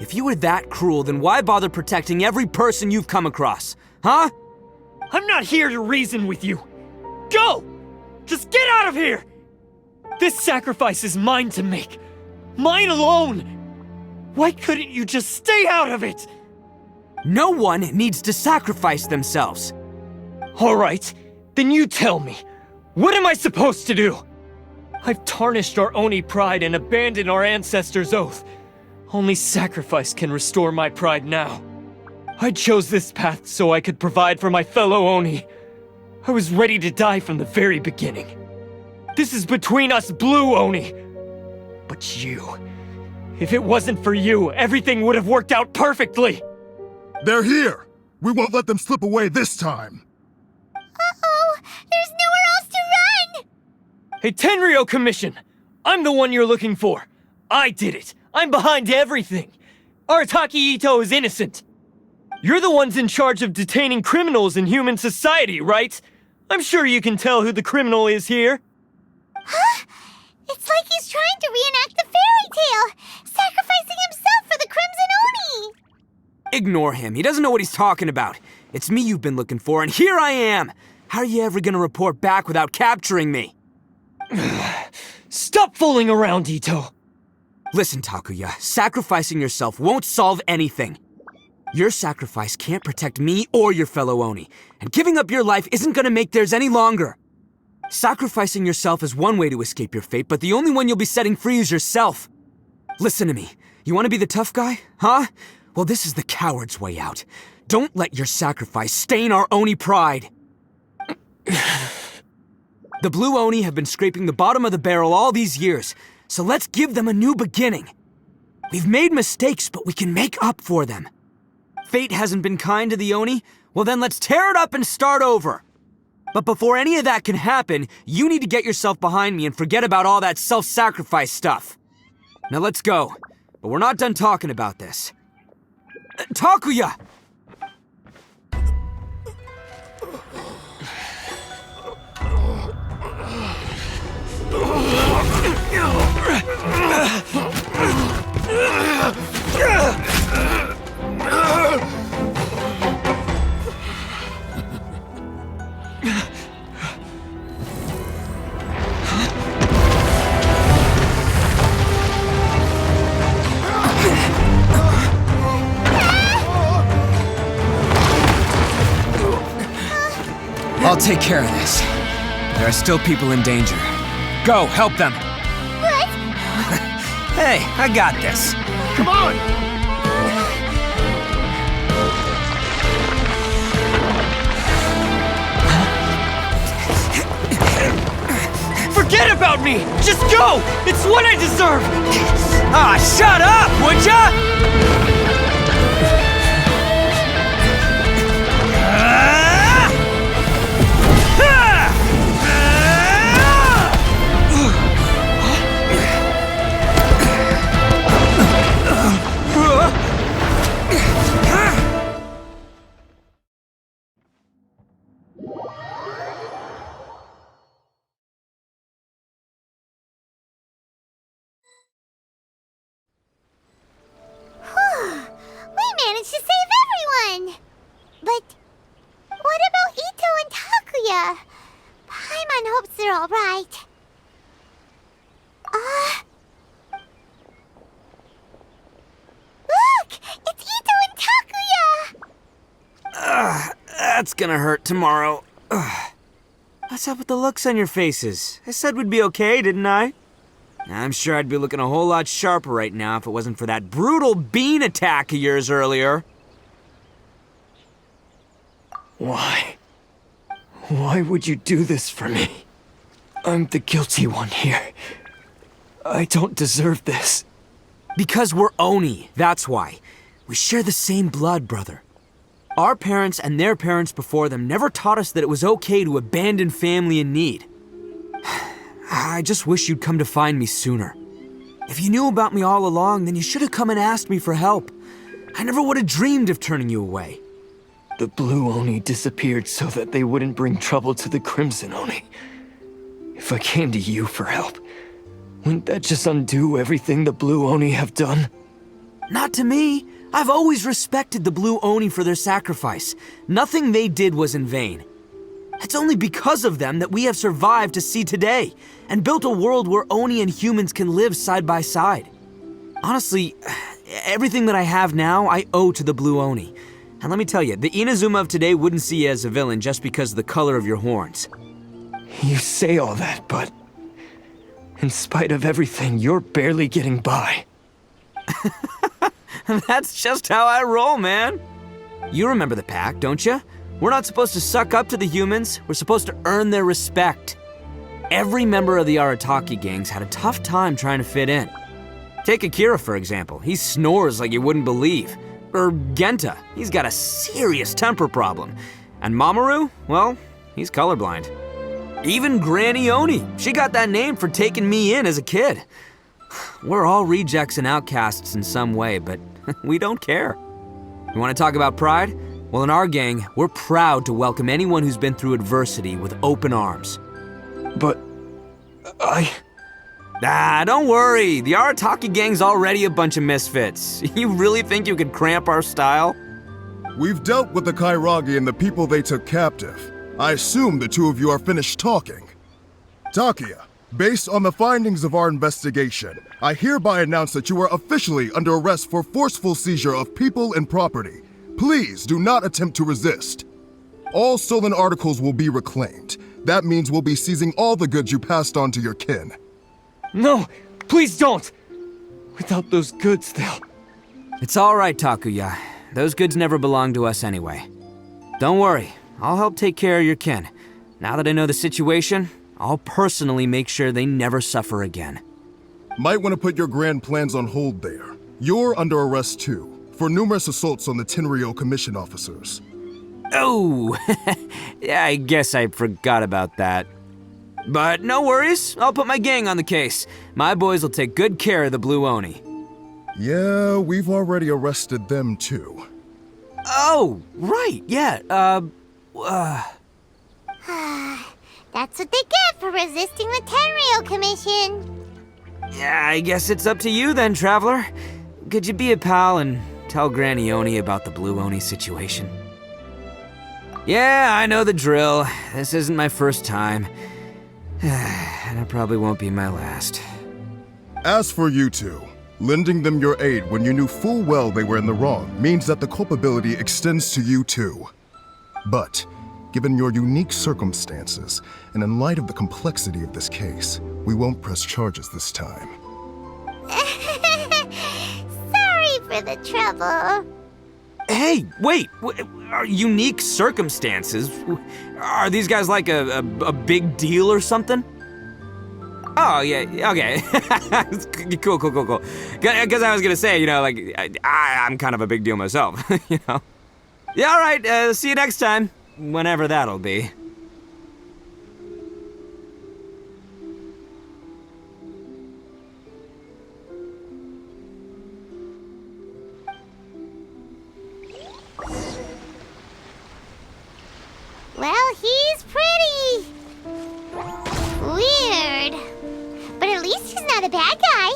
If you were that cruel, then why bother protecting every person you've come across? Huh? I'm not here to reason with you. Go! Just get out of here! This sacrifice is mine to make. Mine alone! Why couldn't you just stay out of it? No one needs to sacrifice themselves. All right, then you tell me. What am I supposed to do? I've tarnished our Oni pride and abandoned our ancestors' oath. Only sacrifice can restore my pride now. I chose this path so I could provide for my fellow Oni. I was ready to die from the very beginning. This is between us Blue Oni. But you... If it wasn't for you, everything would have worked out perfectly! They're here! We won't let them slip away this time! Uh-oh! There's nowhere else to run! Hey, Tenryo Commission! I'm the one you're looking for! I did it! I'm behind everything! Arataki Itto is innocent! You're the ones in charge of detaining criminals in human society, right? I'm sure you can tell who the criminal is here. Huh? It's like he's trying to reenact the fairy tale, sacrificing himself for the Crimson Oni! Ignore him. He doesn't know what he's talking about. It's me you've been looking for, and here I am! How are you ever gonna report back without capturing me? Stop fooling around, Itto! Listen, Takuya, sacrificing yourself won't solve anything. Your sacrifice can't protect me or your fellow Oni, and giving up your life isn't gonna make theirs any longer. Sacrificing yourself is one way to escape your fate, but the only one you'll be setting free is yourself. Listen to me. You want to be the tough guy, huh? Well, this is the coward's way out. Don't let your sacrifice stain our Oni pride. The Blue Oni have been scraping the bottom of the barrel all these years, so let's give them a new beginning. We've made mistakes, but we can make up for them. Fate hasn't been kind to the Oni? Well then let's tear it up and start over. But before any of that can happen, you need to get yourself behind me and forget about all that self-sacrifice stuff. Now let's go. But we're not done talking about this. Takuya! I'll take care of this. There are still people in danger. Go, help them! What? Hey, I got this. Come on! Forget about me! Just go! It's what I deserve! Ah, shut up, would ya? all right. Look! It's Itto and Takuya! That's gonna hurt tomorrow. What's up with the looks on your faces? I said we'd be okay, didn't I? I'm sure I'd be looking a whole lot sharper right now if it wasn't for that brutal bean attack of yours earlier. Why? Why would you do this for me? I'm the guilty one here. I don't deserve this. Because we're Oni, that's why. We share the same blood, brother. Our parents and their parents before them never taught us that it was okay to abandon family in need. I just wish you'd come to find me sooner. If you knew about me all along, then you should have come and asked me for help. I never would have dreamed of turning you away. The Blue Oni disappeared so that they wouldn't bring trouble to the Crimson Oni. If I came to you for help, wouldn't that just undo everything the Blue Oni have done? Not to me. I've always respected the Blue Oni for their sacrifice. Nothing they did was in vain. It's only because of them that we have survived to see today, and built a world where Oni and humans can live side by side. Honestly, everything that I have now, I owe to the Blue Oni. And let me tell you, the Inazuma of today wouldn't see you as a villain just because of the color of your horns. You say all that, but in spite of everything, you're barely getting by. That's just how I roll, man. You remember the pact, don't you? We're not supposed to suck up to the humans. We're supposed to earn their respect. Every member of the Arataki gangs had a tough time trying to fit in. Take Akira, for example. He snores like you wouldn't believe. Or Genta. He's got a serious temper problem. And Mamoru, well, he's colorblind. Even Granny Oni. She got that name for taking me in as a kid. We're all rejects and outcasts in some way, but we don't care. You want to talk about pride? Well, in our gang, we're proud to welcome anyone who's been through adversity with open arms. But don't worry. The Arataki gang's already a bunch of misfits. You really think you could cramp our style? We've dealt with the Kairagi and the people they took captive. I assume the two of you are finished talking. Takuya, based on the findings of our investigation, I hereby announce that you are officially under arrest for forceful seizure of people and property. Please do not attempt to resist. All stolen articles will be reclaimed. That means we'll be seizing all the goods you passed on to your kin. No, please don't! Without those goods, they'll... It's all right, Takuya. Those goods never belonged to us anyway. Don't worry, I'll help take care of your kin. Now that I know the situation, I'll personally make sure they never suffer again. Might want to put your grand plans on hold there. You're under arrest too, for numerous assaults on the Tenryou Commission officers. Oh, yeah, I guess I forgot about that. But no worries, I'll put my gang on the case. My boys will take good care of the Blue Oni. Yeah, we've already arrested them too. Oh, right, yeah, That's what they get for resisting the Tenryou Commission. Yeah, I guess it's up to you then, Traveler. Could you be a pal and tell Granny Oni about the Blue Oni situation? Yeah, I know the drill. This isn't my first time. And it probably won't be my last. As for you two, lending them your aid when you knew full well they were in the wrong means that the culpability extends to you too. But, given your unique circumstances, and in light of the complexity of this case, we won't press charges this time. Sorry for the trouble. Hey, wait! Are unique circumstances? Are these guys like a big deal or something? Oh, yeah, okay. Cool. Because I was gonna say, I'm kind of a big deal myself, you know? Yeah, alright, see you next time. Whenever that'll be. Well, he's pretty. Weird. But at least he's not a bad guy.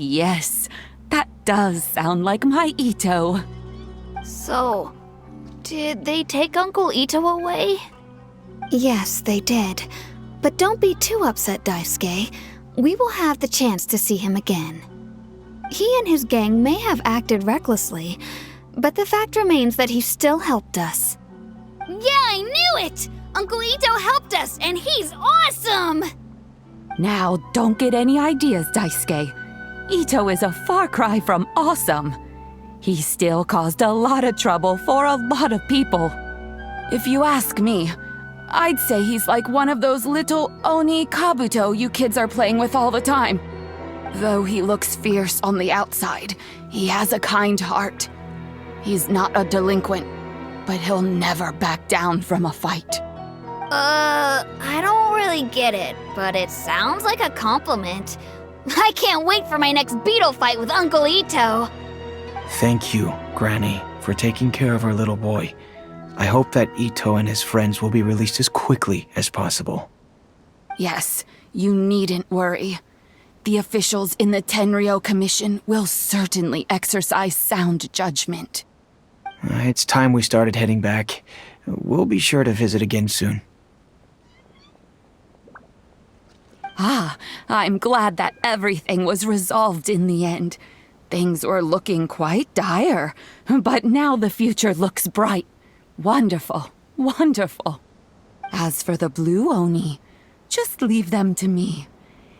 yes. That does sound like my Itto. So, did they take Uncle Itto away? Yes, they did. But don't be too upset, Daisuke. We will have the chance to see him again. He and his gang may have acted recklessly, but the fact remains that he still helped us. Yeah, I knew it! Uncle Itto helped us, and he's awesome! Now, don't get any ideas, Daisuke. Itto is a far cry from awesome. He still caused a lot of trouble for a lot of people. If you ask me, I'd say he's like one of those little Oni Kabuto you kids are playing with all the time. Though he looks fierce on the outside, he has a kind heart. He's not a delinquent, but he'll never back down from a fight. I don't really get it, but it sounds like a compliment. I can't wait for my next beetle fight with Uncle Itto. Thank you, Granny, for taking care of our little boy. I hope that Itto and his friends will be released as quickly as possible. Yes, you needn't worry. The officials in the Tenryou Commission will certainly exercise sound judgment. It's time we started heading back. We'll be sure to visit again soon. Ah, I'm glad that everything was resolved in the end. Things were looking quite dire, but now the future looks bright. Wonderful, wonderful. As for the Blue Oni, just leave them to me.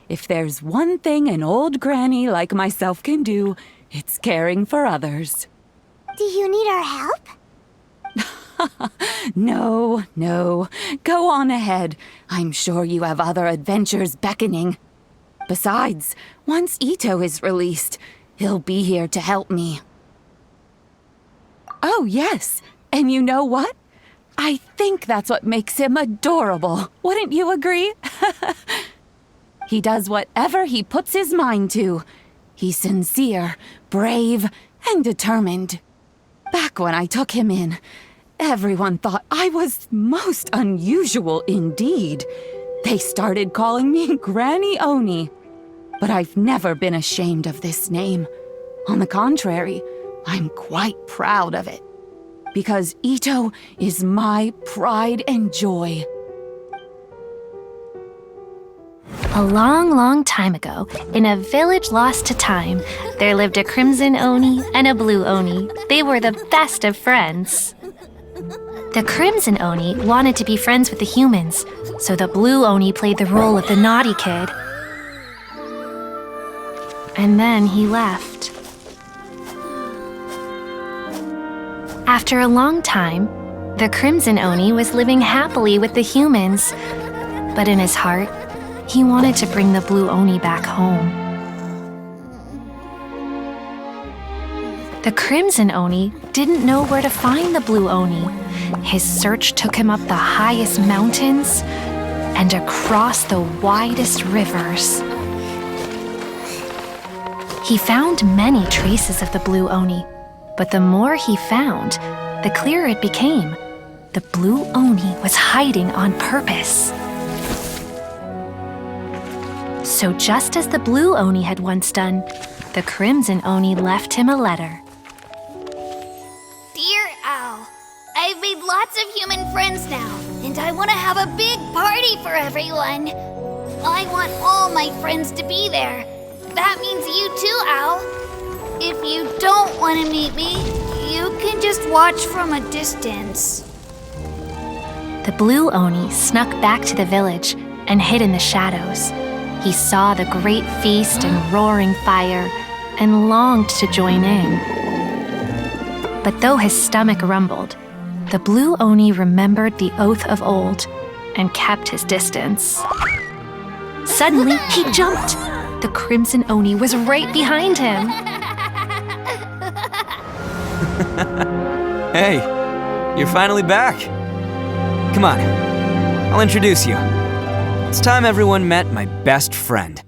If there's one thing an old granny like myself can do, it's caring for others. Do you need our help? No. Go on ahead. I'm sure you have other adventures beckoning. Besides, once Itto is released, he'll be here to help me. Oh, yes. And you know what? I think that's what makes him adorable. Wouldn't you agree? He does whatever he puts his mind to. He's sincere, brave, and determined. Back when I took him in, everyone thought I was most unusual indeed. They started calling me Granny Oni. But I've never been ashamed of this name. On the contrary, I'm quite proud of it. Because Itto is my pride and joy. A long, long time ago, in a village lost to time, there lived a crimson Oni and a blue Oni. They were the best of friends. The crimson Oni wanted to be friends with the humans, so the blue Oni played the role of the naughty kid. And then he left. After a long time, the crimson Oni was living happily with the humans, but in his heart, he wanted to bring the blue Oni back home. The crimson Oni didn't know where to find the blue Oni. His search took him up the highest mountains and across the widest rivers. He found many traces of the blue Oni, but the more he found, the clearer it became. The blue Oni was hiding on purpose. So just as the blue Oni had once done, the crimson Oni left him a letter. Dear Owl, I've made lots of human friends now, and I want to have a big party for everyone. I want all my friends to be there. That means you too, Owl. If you don't want to meet me, you can just watch from a distance. The blue Oni snuck back to the village and hid in the shadows. He saw the great feast and roaring fire and longed to join in. But though his stomach rumbled, the blue Oni remembered the oath of old and kept his distance. Suddenly, he jumped. The crimson Oni was right behind him. Hey, you're finally back. Come on, I'll introduce you. It's time everyone met my best friend.